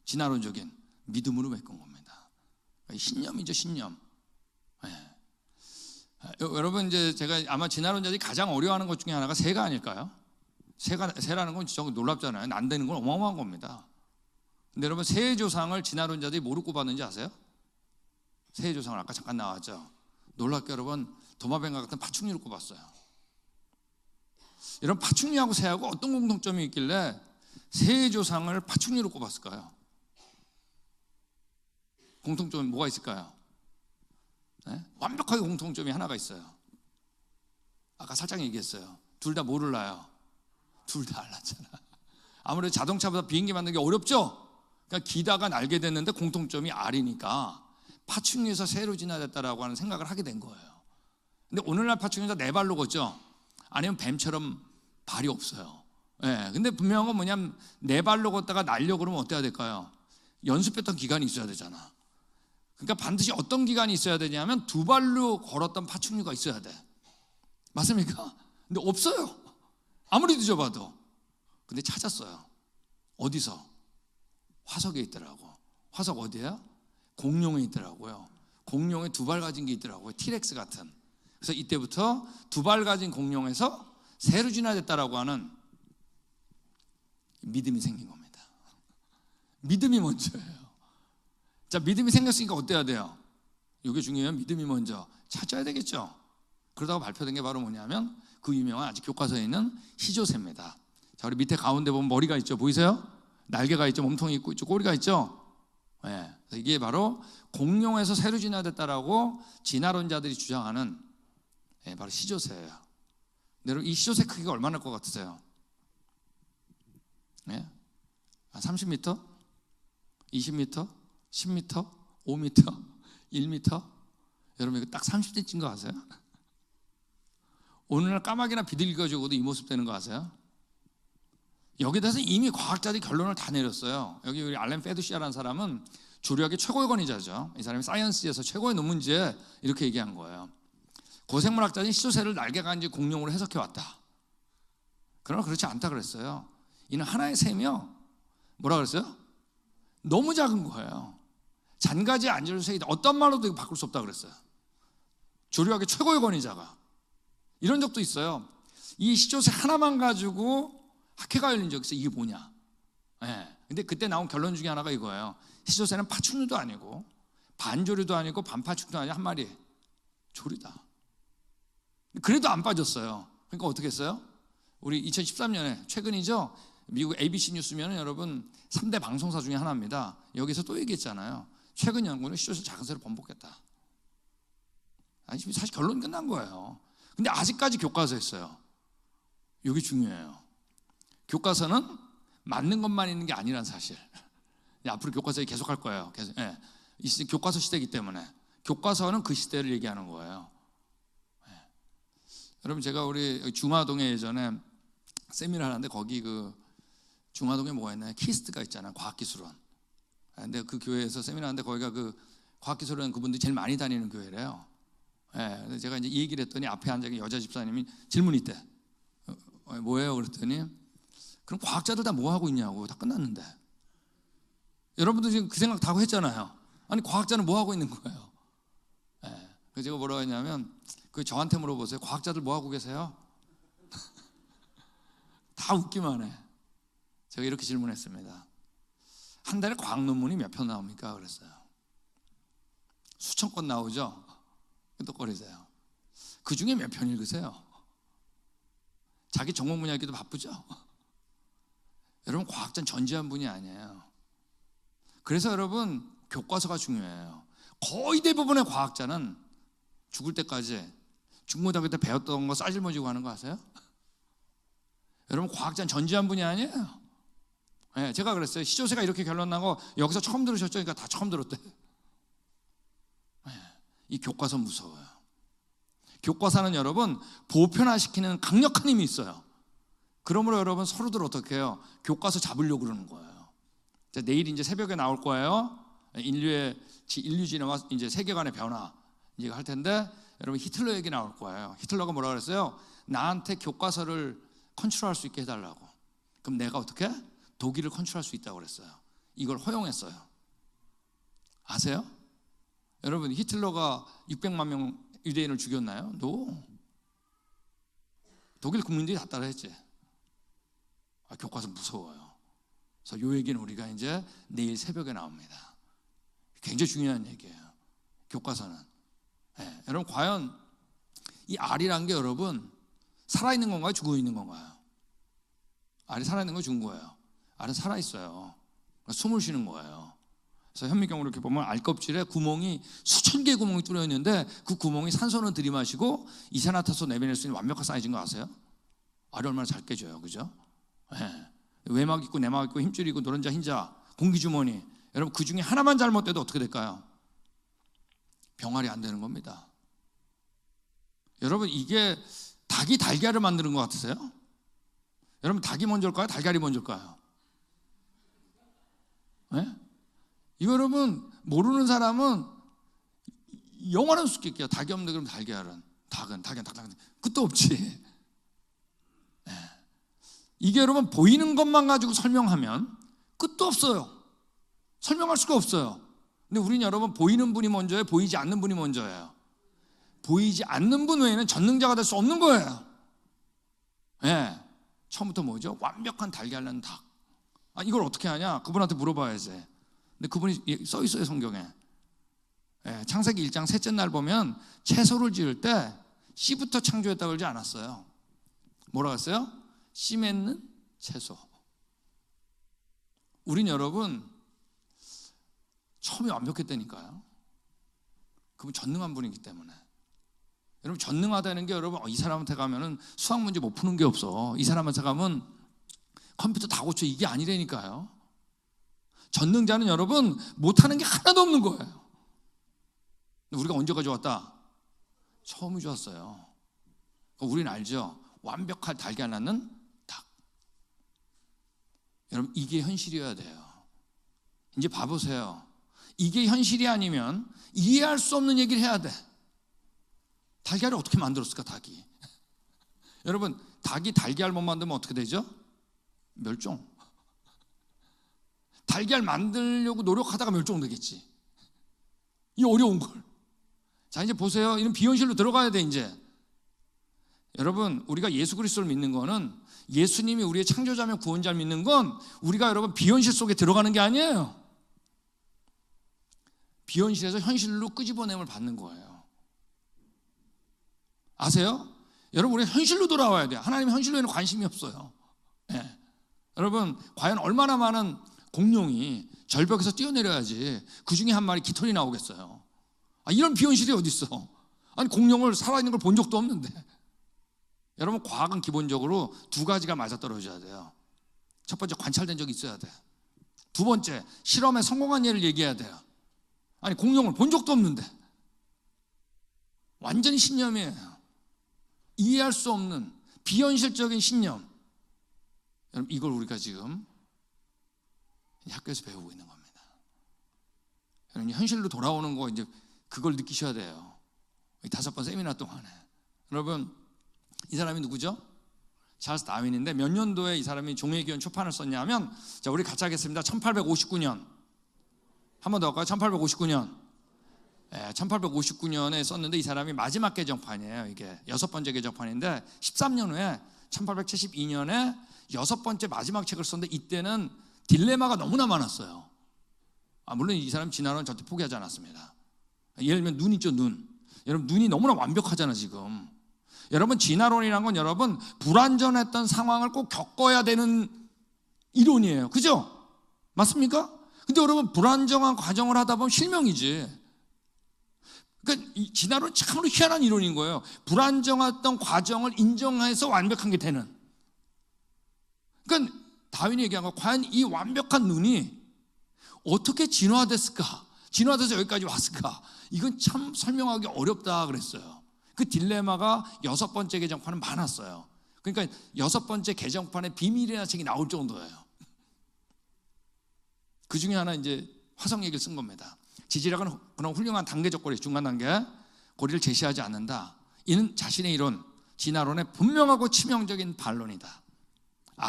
진화론적인 믿음으로 메꾼 겁니다. 신념이죠, 신념. 여러분, 이제 제가 아마 진화론자들이 가장 어려워하는 것 중에 하나가 새가 아닐까요? 새라는 건 진짜 놀랍잖아요. 난다는 건 어마어마한 겁니다. 근데 여러분, 새의 조상을 진화론자들이 뭐로 꼽았는지 아세요? 새의 조상을 아까 잠깐 나왔죠. 놀랍게 여러분, 도마뱀과 같은 파충류로 꼽았어요. 이런 파충류하고 새하고 어떤 공통점이 있길래 새의 조상을 파충류로 꼽았을까요? 공통점이 뭐가 있을까요? 네? 완벽하게 공통점이 하나가 있어요. 아까 살짝 얘기했어요. 둘 다 뭐를 낳아요? 둘 다 알 낳잖아. 아무래도 자동차보다 비행기 만드는 게 어렵죠? 그러니까 기다가 날게 됐는데 공통점이 알이니까 파충류에서 새로 진화됐다라고 하는 생각을 하게 된 거예요. 근데 오늘날 파충류가 네 발로 걷죠? 아니면 뱀처럼 발이 없어요. 근데 분명한 건 뭐냐면 네 발로 걷다가 날려고 그러면 어때야 될까요? 연습했던 기간이 있어야 되잖아. 그러니까 반드시 어떤 기간이 있어야 되냐면 두 발로 걸었던 파충류가 있어야 돼. 맞습니까? 근데 없어요. 아무리 뒤져봐도. 근데 찾았어요. 어디서? 화석에 있더라고. 화석 어디예요? 공룡에 있더라고요. 공룡에 두 발 가진 게 있더라고요. 티렉스 같은. 그래서 이때부터 두 발 가진 공룡에서 새로 진화됐다라고 하는 믿음이 생긴 겁니다. 믿음이 먼저예요. 자, 믿음이 생겼으니까 어때야 돼요? 이게 중요해요. 믿음이 먼저 찾아야 되겠죠. 그러다가 발표된 게 바로 뭐냐면 그 유명한 아직 교과서에 있는 시조새입니다. 자, 우리 밑에 가운데 보면 머리가 있죠. 보이세요? 날개가 있죠. 몸통이 있고 있죠. 꼬리가 있죠. 이게 바로 공룡에서 새로 진화됐다라고 진화론자들이 주장하는 바로 시조새예요. 여러분, 이 시조새 크기가 얼마나 날 것 같으세요? 30m? 20m? 10m? 5m? 1m? 여러분, 이거 딱 30cm인 거 아세요? 오늘날 까마귀나 비둘기가 죽어도 이 모습 되는 거 아세요? 여기에 대해서 이미 과학자들이 결론을 다 내렸어요. 여기 우리 알렌 페두시아라는 사람은 조류학의 최고의 권위자죠. 이 사람이 사이언스에서 최고의 논문지에 이렇게 얘기한 거예요. 고생물학자는 시조새를 날개가 가진 공룡으로 해석해 왔다. 그러나 그렇지 않다 그랬어요. 이는 하나의 새며 뭐라 그랬어요? 너무 작은 거예요. 잔가지에 앉을 새이다. 어떤 말로도 바꿀 수 없다 그랬어요. 조류학의 최고의 권위자가. 이런 적도 있어요. 이 시조새 하나만 가지고 학회가 열린 적이 있어요. 이게 뭐냐? 근데 그때 나온 결론 중에 하나가 이거예요. 시조새는 파충류도 아니고 반조류도 아니고 반파충류도 아니고 한 마리 조류다. 그래도 안 빠졌어요. 그러니까 어떻게 했어요? 우리 2013년에 최근이죠. 미국 ABC 뉴스면 여러분 3대 방송사 중에 하나입니다. 여기서 또 얘기했잖아요. 최근 연구는 시조새 작은 새로 번복했다. 아니, 사실 결론 끝난 거예요. 근데 아직까지 교과서에 있어요. 이게 중요해요. 교과서는 맞는 것만 있는 게 아니란 사실. 앞으로 교과서에 계속 할 거예요. 계속. 교과서 시대이기 때문에 교과서는 그 시대를 얘기하는 거예요. 여러분, 제가 우리 중화동에 예전에 세미나 하는데 거기 그 중화동에 뭐가 있나요? 키스트가 있잖아요. 과학기술원. 근데 그 교회에서 세미나 하는데 거기가 그 과학기술은 그분들이 제일 많이 다니는 교회래요. 예, 그래서 제가 이제 이 얘기를 했더니 앞에 앉아 계신 여자 집사님이 질문이 있대. 뭐예요? 그랬더니 그럼 과학자들 다 뭐 하고 있냐고. 다 끝났는데. 여러분도 지금 그 생각 다 하고 했잖아요. 아니 과학자는 뭐 하고 있는 거예요? 예, 그래서 제가 뭐라고 했냐면 그 저한테 물어보세요. 과학자들 뭐 하고 계세요? 다 웃기만 해. 제가 이렇게 질문했습니다. 한 달에 과학 논문이 몇 편 나옵니까? 그랬어요. 수천 건 나오죠? 끄덕거리세요. 그 중에 몇 편 읽으세요? 자기 전공 분야 읽기도 바쁘죠? 여러분 과학자는 전지한 분이 아니에요. 그래서 여러분 교과서가 중요해요. 거의 대부분의 과학자는 죽을 때까지 중고등학교 때 배웠던 거 싸질머지고 하는 거 아세요? 여러분 과학자는 전지한 분이 아니에요. 네, 제가 그랬어요. 시조새가 이렇게 결론 나고 여기서 처음 들으셨죠? 그러니까 다 처음 들었대. 네, 이 교과서 무서워요. 교과서는 여러분 보편화시키는 강력한 힘이 있어요. 그러므로 여러분 서로들 어떻게 해요? 교과서 잡으려고 그러는 거예요. 자, 내일 이제 새벽에 나올 거예요. 인류 진화와 이제 세계관의 변화 이제 할 텐데 여러분 히틀러 얘기 나올 거예요. 히틀러가 뭐라 그랬어요? 나한테 교과서를 컨트롤할 수 있게 해달라고. 그럼 내가 어떻게? 독일을 컨트롤할 수 있다고 그랬어요. 이걸 허용했어요. 아세요? 여러분 히틀러가 600만 명 유대인을 죽였나요? No. 독일 국민들이 다 따라했지. 교과서 무서워요. 그래서 이 얘기는 우리가 이제 내일 새벽에 나옵니다. 굉장히 중요한 얘기예요. 교과서는. 네, 여러분 과연 이 알이란 게 여러분 살아있는 건가요? 죽어 있는 건가요? 알이 살아있는 거 죽은 거예요. 알은 살아있어요. 숨을 쉬는 거예요. 그래서 현미경으로 이렇게 보면 알 껍질에 구멍이 수천 개의 구멍이 뚫려 있는데 그 구멍이 산소는 들이마시고 이산화탄소 내보낼 수 있는 완벽한 사이즈인 거 아세요? 알이 얼마나 잘 깨져요, 그죠? 네. 외막 있고 내막 있고 힘줄 있고 노른자 흰자 공기주머니. 여러분 그 중에 하나만 잘못돼도 어떻게 될까요? 병아리 안 되는 겁니다. 여러분 이게 닭이 달걀을 만드는 것 같으세요? 여러분 닭이 먼저일까요? 달걀이 먼저일까요? 네? 이거 여러분 모르는 사람은 영원한 수수께끼야. 닭이 없는데 그럼 달걀은 닭은 끝도 없지. 네. 이게 여러분 보이는 것만 가지고 설명하면 끝도 없어요. 설명할 수가 없어요. 근데 우리는 여러분 보이는 분이 먼저예요? 보이지 않는 분이 먼저예요? 보이지 않는 분 외에는 전능자가 될 수 없는 거예요. 네. 처음부터 뭐죠? 완벽한 달걀난 닭. 이걸 어떻게 하냐? 그분한테 물어봐야지. 근데 그분이 써 있어요, 성경에. 네. 창세기 1장 셋째 날 보면 채소를 지을 때 씨부터 창조했다고 그러지 않았어요. 뭐라고 했어요? 씨 맺는 채소. 우린 여러분 처음에 완벽했다니까요. 그분 전능한 분이기 때문에. 여러분 전능하다는 게 여러분 이 사람한테 가면은 수학 문제 못 푸는 게 없어. 이 사람한테 가면 컴퓨터 다 고쳐 이게 아니라니까요. 전능자는 여러분 못하는 게 하나도 없는 거예요. 우리가 언제 가져왔다? 처음이 좋았어요. 우리는 알죠. 완벽한 달걀 낳는 닭. 여러분 이게 현실이어야 돼요. 이제 봐보세요. 이게 현실이 아니면 이해할 수 없는 얘기를 해야 돼. 달걀을 어떻게 만들었을까, 닭이? 여러분, 닭이 달걀 못 만들면 어떻게 되죠? 멸종. 달걀 만들려고 노력하다가 멸종되겠지. 이 어려운 걸. 자, 이제 보세요. 이런 비현실로 들어가야 돼, 이제. 여러분, 우리가 예수 그리스도를 믿는 거는 예수님이 우리의 창조자며 구원자를 믿는 건 우리가 여러분 비현실 속에 들어가는 게 아니에요. 비현실에서 현실로 끄집어냄을 받는 거예요. 아세요? 여러분 우리가 현실로 돌아와야 돼요. 하나님 현실로에는 관심이 없어요. 네. 여러분 과연 얼마나 많은 공룡이 절벽에서 뛰어내려야지 그 중에 한 마리 깃털이 나오겠어요. 이런 비현실이 어디 있어? 아니 공룡을 살아있는 걸 본 적도 없는데. 여러분 과학은 기본적으로 두 가지가 맞아떨어져야 돼요. 첫 번째 관찰된 적이 있어야 돼. 두 번째 실험에 성공한 예를 얘기해야 돼요. 아니 공룡을 본 적도 없는데. 완전히 신념이에요. 이해할 수 없는 비현실적인 신념. 여러분 이걸 우리가 지금 학교에서 배우고 있는 겁니다. 현실로 돌아오는 거 이제 그걸 느끼셔야 돼요. 이 5번 세미나 동안에. 여러분, 이 사람이 누구죠? 찰스 다윈인데 몇 년도에 이 사람이 종의 기원 초판을 썼냐면, 자, 우리 같이 하겠습니다. 1859년. 한 번 더 할까요? 1859년. 1859년에 썼는데 이 사람이 마지막 개정판이에요. 이게 6번째 개정판인데 13년 후에 1872년에 6번째 마지막 책을 썼는데 이때는 딜레마가 너무나 많았어요. 물론 이 사람 진화론 절대 포기하지 않았습니다. 예를 들면 눈 있죠, 눈. 여러분, 눈이 너무나 완벽하잖아 지금. 여러분, 진화론이란 건 여러분 불완전했던 상황을 꼭 겪어야 되는 이론이에요. 그죠? 맞습니까? 근데 여러분, 불안정한 과정을 하다 보면 실명이지. 그러니까 이 진화론 참으로 희한한 이론인 거예요. 불안정했던 과정을 인정해서 완벽한 게 되는. 그러니까 다윈이 얘기한 거, 과연 이 완벽한 눈이 어떻게 진화됐을까? 진화돼서 여기까지 왔을까? 이건 참 설명하기 어렵다 그랬어요. 그 딜레마가 6번째 개정판은 많았어요. 그러니까 6번째 개정판에 비밀이라는 책이 나올 정도예요. 그 중에 하나 이제 화성 얘기를 쓴 겁니다. 지질학은 그런 훌륭한 단계적 고리, 중간 단계 고리를 제시하지 않는다. 이는 자신의 이론, 진화론의 분명하고 치명적인 반론이다.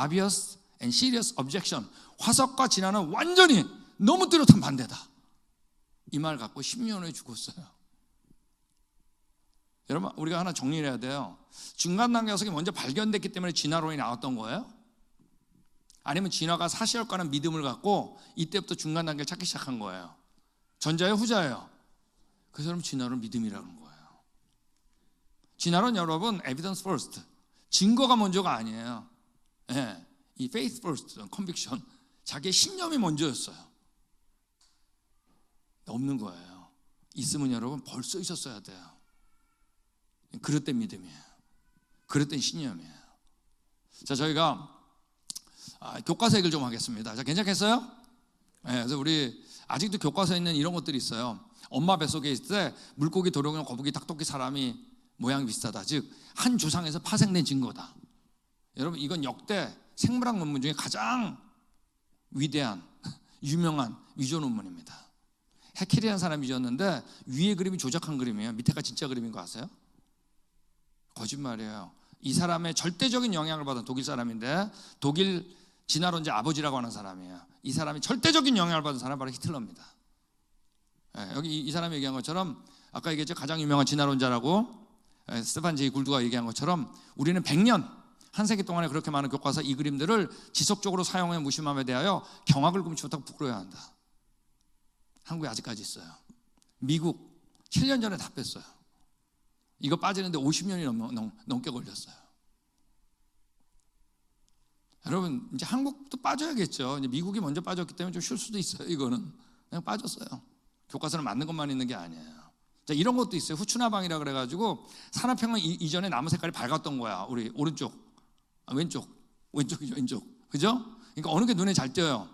Obvious and serious objection. 화석과 진화는 완전히 너무 뚜렷한 반대다. 이 말 갖고 10년 후에 죽었어요. 여러분, 우리가 하나 정리를 해야 돼요. 중간 단계 화석이 먼저 발견됐기 때문에 진화론이 나왔던 거예요? 아니면 진화가 사실과는 믿음을 갖고 이때부터 중간 단계를 찾기 시작한 거예요? 전자예요, 후자예요? 그래서 여러분, 진화론 믿음이라는 거예요. 진화론 여러분, evidence first, 증거가 먼저가 아니에요. 네, 이 faith first, conviction, 자기의 신념이 먼저였어요. 없는 거예요. 있으면 여러분 벌써 있었어야 돼요. 그릇된 믿음이에요. 그릇된 신념이에요. 자, 저희가 교과서 얘기를 좀 하겠습니다. 자, 괜찮겠어요? 네, 그래서 우리 아직도 교과서에 있는 이런 것들이 있어요. 엄마 뱃속에 있을 때 물고기, 도롱뇽, 거북이, 닭토끼, 사람이 모양이 비슷하다. 즉, 한 조상에서 파생된 증거다. 여러분, 이건 역대 생물학 논문 중에 가장 위대한, 유명한 위조 논문입니다. 해켈이라는 사람이 지었는데 위에 그림이 조작한 그림이에요. 밑에가 진짜 그림인 거 아세요? 거짓말이에요. 이 사람의 절대적인 영향을 받은 독일 사람인데, 독일 진화론자 아버지라고 하는 사람이에요. 이 사람이 절대적인 영향을 받은 사람이 바로 히틀러입니다. 네, 여기 이 사람이 얘기한 것처럼, 아까 얘기했죠, 가장 유명한 진화론자라고 스테판 제이 굴드가 얘기한 것처럼, 우리는 100년, 한 세기 동안에 그렇게 많은 교과서 이 그림들을 지속적으로 사용해 무심함에 대하여 경악을 금치 못하고 부끄러워야 한다. 한국에 아직까지 있어요. 미국 7년 전에 다 뺐어요. 이거 빠지는데 50년이 넘게 걸렸어요. 여러분, 이제 한국도 빠져야겠죠. 이제 미국이 먼저 빠졌기 때문에 좀 쉴 수도 있어요. 이거는 그냥 빠졌어요. 교과서는 맞는 것만 있는 게 아니에요. 자, 이런 것도 있어요. 후추나방이라 그래가지고 산업혁명 이전에 나무 색깔이 밝았던 거야. 우리 오른쪽, 왼쪽이죠, 왼쪽. 그죠? 그러니까 어느 게 눈에 잘 띄어요?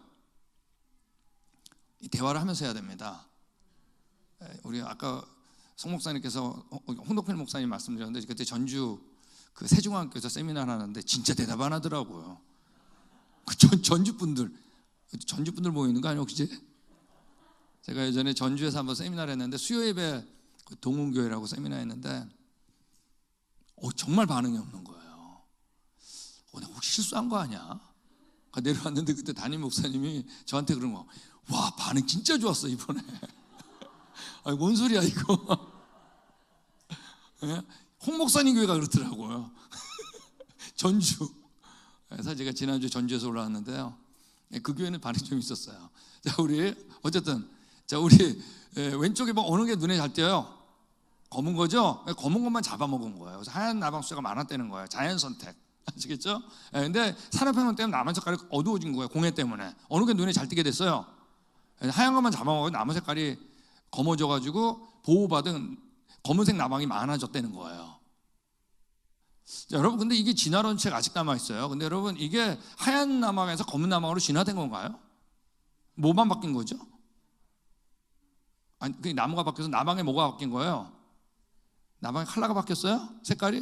이 대화를 하면서 해야 됩니다. 우리 아까 송 목사님께서, 홍덕필 목사님 말씀드렸는데, 그때 전주 그 세중학교에서 세미나를 하는데 진짜 대답 안 하더라고요. 전주 분들 모이는 거 아니에요 혹시? 제가 예전에 전주에서 한번 세미나를 했는데, 수요예배 동문교회라고 세미나 했는데 정말 반응이 없는 거예요. 내가 혹시 실수한 거 아니야? 내려왔는데 그때 담임 목사님이 저한테 그런 거, 와, 반응 진짜 좋았어 이번에. 아니, 뭔 소리야 이거. 홍 목사님 교회가 그렇더라고요. 전주. 그래서 제가 지난주 전주에서 올라왔는데요, 그 교회는 반응이 좀 있었어요. 자, 우리 어쨌든, 자, 우리 왼쪽에 뭐 어느 게 눈에 잘 띄어요? 검은 거죠? 검은 것만 잡아먹은 거예요. 그래서 하얀 나방 숫자가 많았다는 거예요. 자연 선택. 아시겠죠? 근데 산업혁명 때문에 나무 색깔이 어두워진 거예요. 공해 때문에. 어느 게 눈에 잘 띄게 됐어요? 하얀 것만 잡아먹어도 나무 색깔이 검어져가지고 보호받은 검은색 나방이 많아졌다는 거예요. 자, 여러분, 근데 이게 진화론 책 아직 남아있어요. 근데 여러분, 이게 하얀 나방에서 검은 나방으로 진화된 건가요? 뭐만 바뀐 거죠? 아니, 그 나무가 바뀌어서 나방에 뭐가 바뀐 거예요? 나방의 컬러가 바뀌었어요? 색깔이?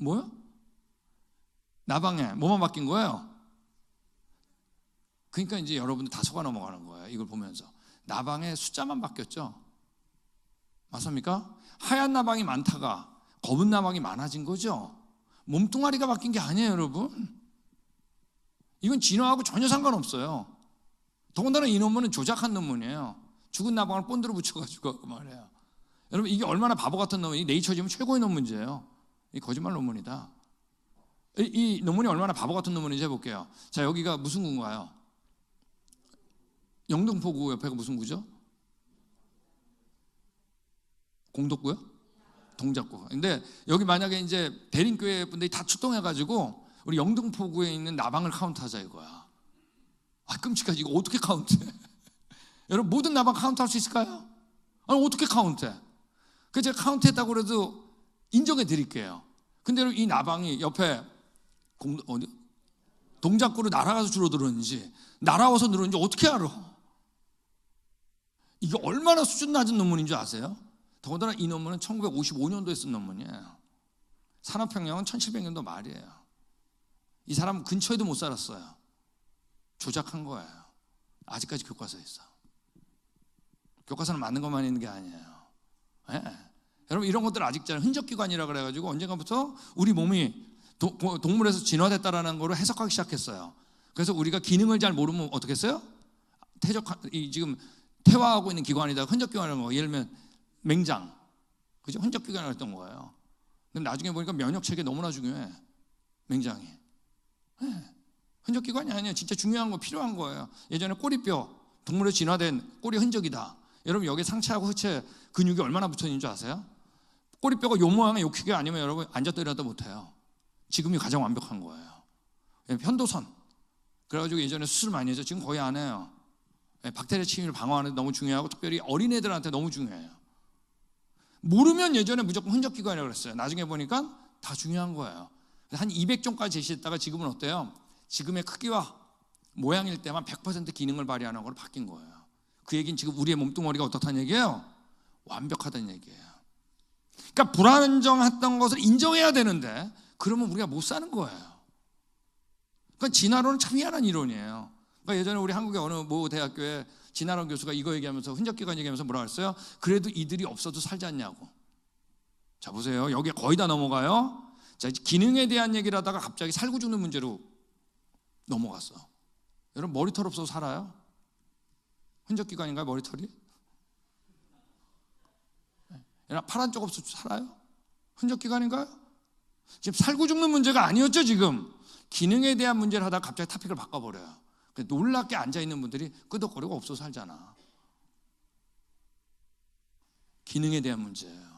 뭐요? 나방에 뭐만 바뀐 거예요? 그러니까 이제 여러분들 다 속아 넘어가는 거예요. 이걸 보면서 나방의 숫자만 바뀌었죠. 맞습니까? 하얀 나방이 많다가 검은 나방이 많아진 거죠. 몸뚱아리가 바뀐 게 아니에요, 여러분. 이건 진화하고 전혀 상관없어요. 더군다나 이 논문은 조작한 논문이에요. 죽은 나방을 본드로 붙여가지고 그 말이에요. 여러분, 이게 얼마나 바보 같은 논문이 네이처지면 최고의 논문이에요. 이 거짓말 논문이다. 이 논문이 얼마나 바보 같은 논문인지 해볼게요. 자, 여기가 무슨 구인가요? 영등포구 옆에가 무슨 구죠? 공덕구요? 동작구. 근데 여기 만약에 이제 대림교회 분들이 다 출동해가지고 우리 영등포구에 있는 나방을 카운트하자 이거야. 아, 끔찍하지. 이거 어떻게 카운트해? 여러분, 모든 나방 카운트할 수 있을까요? 아니, 어떻게 카운트해? 그래서 제가 카운트했다고 그래도 인정해 드릴게요. 근데 이 나방이 옆에 동작구로 날아가서 줄어들었는지 날아와서 늘었는지 어떻게 알아? 이게 얼마나 수준 낮은 논문인 줄 아세요? 더군다나 이 논문은 1955년도에 쓴 논문이에요. 산업혁명은 1700년도 말이에요. 이 사람 근처에도 못 살았어요. 조작한 거예요. 아직까지 교과서에 있어. 교과서는 맞는 것만 있는 게 아니에요. 네. 여러분, 이런 것들 아직 잘 흔적기관이라 그래가지고 언젠가부터 우리 몸이 동물에서 진화됐다라는 거로 해석하기 시작했어요. 그래서 우리가 기능을 잘 모르면 어떻게 했어요? 지금 퇴화하고 있는 기관이다. 흔적기관이라는 거. 예를 들면 맹장, 그죠? 흔적기관을 했던 거예요. 근데 나중에 보니까 면역체계 너무나 중요해. 맹장이. 네. 흔적기관이 아니에요. 진짜 중요한 거, 필요한 거예요. 예전에 꼬리뼈, 동물에 진화된 꼬리 흔적이다. 여러분, 여기 상체하고 하체 근육이 얼마나 붙어 있는 줄 아세요? 꼬리뼈가 요 모양의 요 크기가 아니면 여러분 앉았다 일어났다 못해요. 지금이 가장 완벽한 거예요. 편도선. 그래가지고 예전에 수술 많이 했죠. 지금 거의 안 해요. 박테리아 침입을 방어하는 데 너무 중요하고 특별히 어린애들한테 너무 중요해요. 모르면 예전에 무조건 흔적기관이라고 그랬어요. 나중에 보니까 다 중요한 거예요. 한 200종까지 제시했다가 지금은 어때요? 지금의 크기와 모양일 때만 100% 기능을 발휘하는 걸로 바뀐 거예요. 그 얘기는 지금 우리의 몸뚱아리가 어떻다는 얘기예요? 완벽하다는 얘기예요. 그러니까 불안정했던 것을 인정해야 되는데 그러면 우리가 못 사는 거예요. 그러니까 진화론은 참 희한한 이론이에요. 그러니까 예전에 우리 한국의 어느 모 대학교에 진화론 교수가 이거 얘기하면서 흔적기관 얘기하면서 뭐라 그랬어요? 그래도 이들이 없어도 살지 않냐고. 자, 보세요. 여기에 거의 다 넘어가요. 자, 기능에 대한 얘기를 하다가 갑자기 살고 죽는 문제로 넘어갔어. 여러분, 머리털 없어도 살아요? 흔적기관인가요, 머리털이? 여러분, 파란 쪽 없어도 살아요? 흔적기관인가요? 지금 살고 죽는 문제가 아니었죠. 지금 기능에 대한 문제를 하다가 갑자기 토픽을 바꿔버려요. 놀랍게 앉아있는 분들이 끄덕거리고 없어도 살잖아. 기능에 대한 문제예요.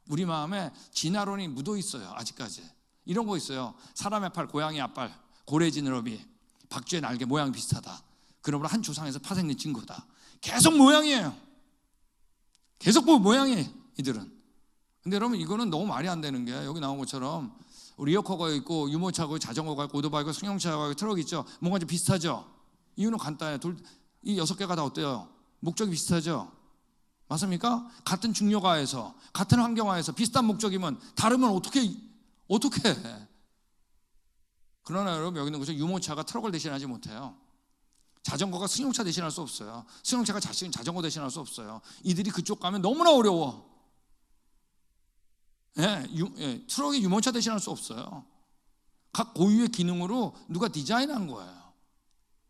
우리 마음에 진화론이 묻어있어요. 아직까지 이런 거 있어요. 사람의 팔, 고양이 앞발, 고래 지느러미, 박쥐의 날개 모양 비슷하다. 그러므로 한 조상에서 파생된 친구다. 계속 모양이에요. 계속 보면 모양이에요, 이들은. 근데 여러분, 이거는 너무 말이 안 되는 게 여기 나온 것처럼 리어커가 있고 유모차가 있고 자전거가 있고 오토바이가 있고 승용차가 있고 트럭이 있죠. 뭔가 좀 비슷하죠. 이유는 간단해요. 이 6개가 다 어때요? 목적이 비슷하죠. 맞습니까? 같은 중력하에서 같은 환경하에서 비슷한 목적이면 다르면 어떻게 해? 그러나 여러분, 여기 있는 것처럼 유모차가 트럭을 대신하지 못해요. 자전거가 승용차 대신할 수 없어요. 승용차가 자전거 대신할 수 없어요. 이들이 그쪽 가면 너무나 어려워. 트럭이 유모차 대신할 수 없어요. 각 고유의 기능으로 누가 디자인한 거예요.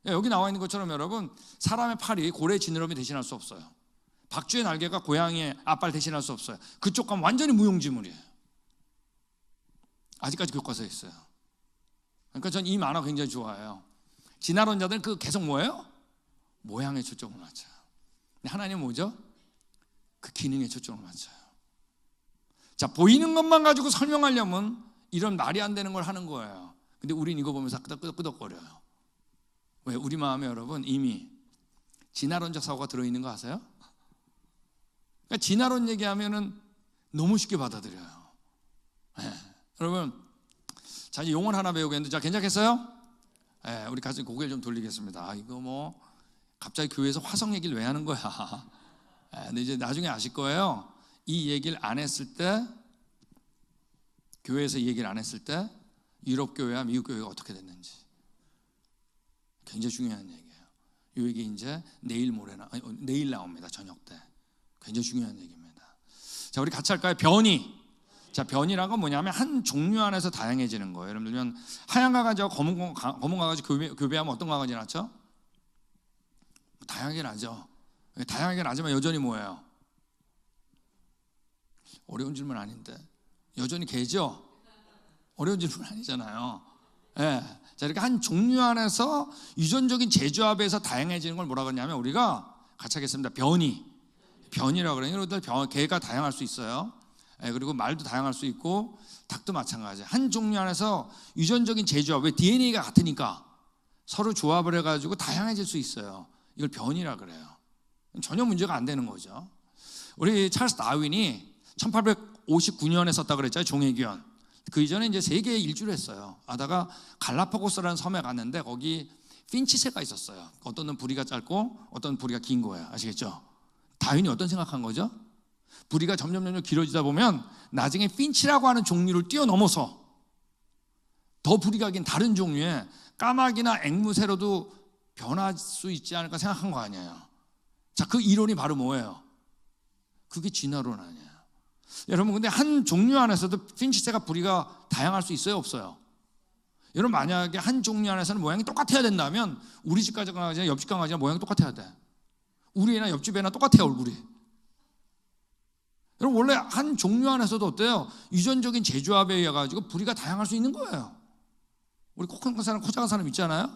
여기 나와 있는 것처럼 여러분, 사람의 팔이 고래 지느러미 대신할 수 없어요. 박쥐의 날개가 고양이의 앞발 대신할 수 없어요. 그쪽 가면 완전히 무용지물이에요. 아직까지 교과서에 있어요. 그러니까 전 이 만화 굉장히 좋아해요. 진화론자들은 그 계속 뭐예요? 모양에 초점을 맞춰요. 근데 하나님은 뭐죠? 그 기능에 초점을 맞춰요. 자, 보이는 것만 가지고 설명하려면 이런 말이 안 되는 걸 하는 거예요. 근데 우린 이거 보면서 끄덕끄덕거려요. 왜? 우리 마음에 여러분 이미 진화론적 사고가 들어있는 거 아세요? 그러니까 진화론 얘기하면은 너무 쉽게 받아들여요. 여러분, 자, 이제 용어 하나 배우겠는데, 자, 괜찮겠어요? 우리 같이 고개를 좀 돌리겠습니다. 이거 뭐 갑자기 교회에서 화성 얘기를 왜 하는 거야? 근데 이제 나중에 아실 거예요. 이 얘기를 안 했을 때, 교회에서 이 얘기를 안 했을 때 유럽 교회와 미국 교회가 어떻게 됐는지. 굉장히 중요한 얘기예요. 이 얘기 이제 내일 나옵니다. 저녁 때. 굉장히 중요한 얘기입니다. 자, 우리 같이 할까요? 변이. 자, 변이란 건 뭐냐면 한 종류 안에서 다양해지는 거예요. 예를 들면 하얀 강아지와 검은 강아지 교배하면 어떤 강아지 낳죠? 다양하게 나죠. 다양하게 나지만 여전히 뭐예요? 어려운 질문 아닌데 여전히 개죠? 어려운 질문 아니잖아요. 예. 자, 이렇게 한 종류 안에서 유전적인 재조합에서 다양해지는 걸 뭐라고 하냐면 우리가 같이 하겠습니다. 변이라고 그래요. 여러분들 개가 다양할 수 있어요. 예, 그리고 말도 다양할 수 있고 닭도 마찬가지예요. 한 종류 안에서 유전적인 재조합, 왜 DNA가 같으니까 서로 조합을 해가지고 다양해질 수 있어요. 이걸 변이라 그래요. 전혀 문제가 안 되는 거죠. 우리 찰스 다윈이 1859년에 썼다 그랬잖아요. 종의견. 그 이전에 이제 세계에 일주를 했어요. 하다가 갈라파고스라는 섬에 갔는데 거기 핀치새가 있었어요. 어떤 놈 부리가 짧고 어떤 부리가 긴 거예요. 아시겠죠? 다윈이 어떤 생각한 거죠? 부리가 점점 길어지다 보면 나중에 핀치라고 하는 종류를 뛰어넘어서 더 부리가 긴 다른 종류의 까마귀나 앵무새로도 변할 수 있지 않을까 생각한 거 아니에요. 자, 그 이론이 바로 뭐예요? 그게 진화론 아니에요. 여러분, 근데 한 종류 안에서도 핀치새가 부리가 다양할 수 있어요, 없어요? 여러분, 만약에 한 종류 안에서는 모양이 똑같아야 된다면 우리 집 강아지나 옆집 강아지나 모양이 똑같아야 돼. 우리 애나 옆집 애나 똑같아요, 얼굴이. 여러분, 원래 한 종류 안에서도 어때요? 유전적인 재조합에 의해 가지고 부리가 다양할 수 있는 거예요. 우리 코 큰 사람, 코 작은 사람 있잖아요.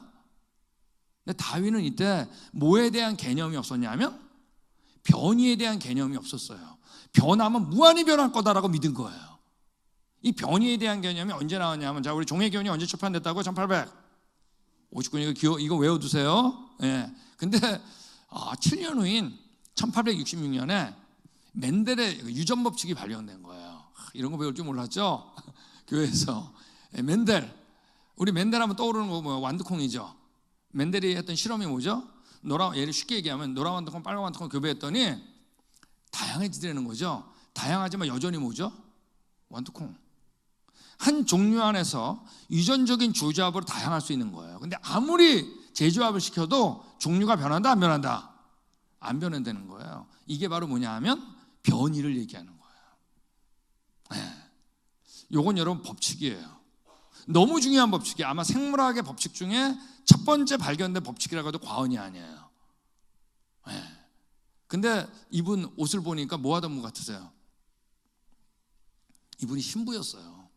근데 다윈은 이때 뭐에 대한 개념이 없었냐면 변이에 대한 개념이 없었어요. 변하면 무한히 변할 거다라고 믿은 거예요. 이 변이에 대한 개념이 언제 나왔냐면, 자, 우리 종의견이 언제 출판됐다고? 1859년. 이거 외워두세요. 예. 근데 7년 후인 1866년에 멘델의 유전 법칙이 발견된 거예요. 이런 거 배울 줄 몰랐죠? 교회에서. 멘델. 우리 멘델 하면 떠오르는 거 뭐야? 완두콩이죠. 멘델이 했던 실험이 뭐죠? 얘를 쉽게 얘기하면 노란 완두콩, 빨간 완두콩 교배했더니 다양해지더라는 거죠. 다양하지만 여전히 뭐죠? 완두콩. 한 종류 안에서 유전적인 조조합으로 다양할 수 있는 거예요. 근데 아무리 재조합을 시켜도 종류가 변한다, 안 변한다? 안 변한다는 거예요. 이게 바로 뭐냐 하면 변이를 얘기하는 거예요. 네. 요건 여러분 법칙이에요. 너무 중요한 법칙이에요. 아마 생물학의 법칙 중에 첫 번째 발견된 법칙이라고 해도 과언이 아니에요. 네. 근데 이분 옷을 보니까 뭐 하던 분 같으세요? 이분이 신부였어요.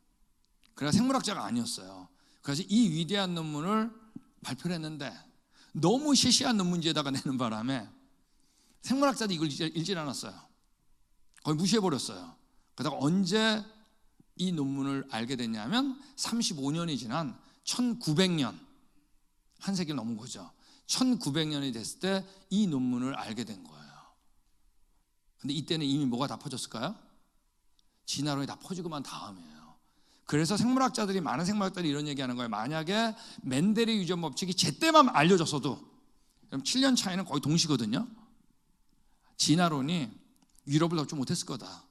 그래서 생물학자가 아니었어요. 그래서 이 위대한 논문을 발표를 했는데 너무 시시한 논문지에다가 내는 바람에 생물학자들이 이걸 읽질 않았어요. 거의 무시해버렸어요. 그러다가 언제 이 논문을 알게 됐냐면 35년이 지난 1900년, 한 세기 넘은 거죠. 1900년이 됐을 때 이 논문을 알게 된 거예요. 근데 이때는 이미 뭐가 다 퍼졌을까요? 진화론이 다 퍼지고만 다음이에요. 그래서 많은 생물학자들이 이런 얘기하는 거예요. 만약에 멘델의 유전 법칙이 제때만 알려졌어도, 그럼 7년 차이는 거의 동시거든요. 진화론이 유럽을 덮지 못했을 거다.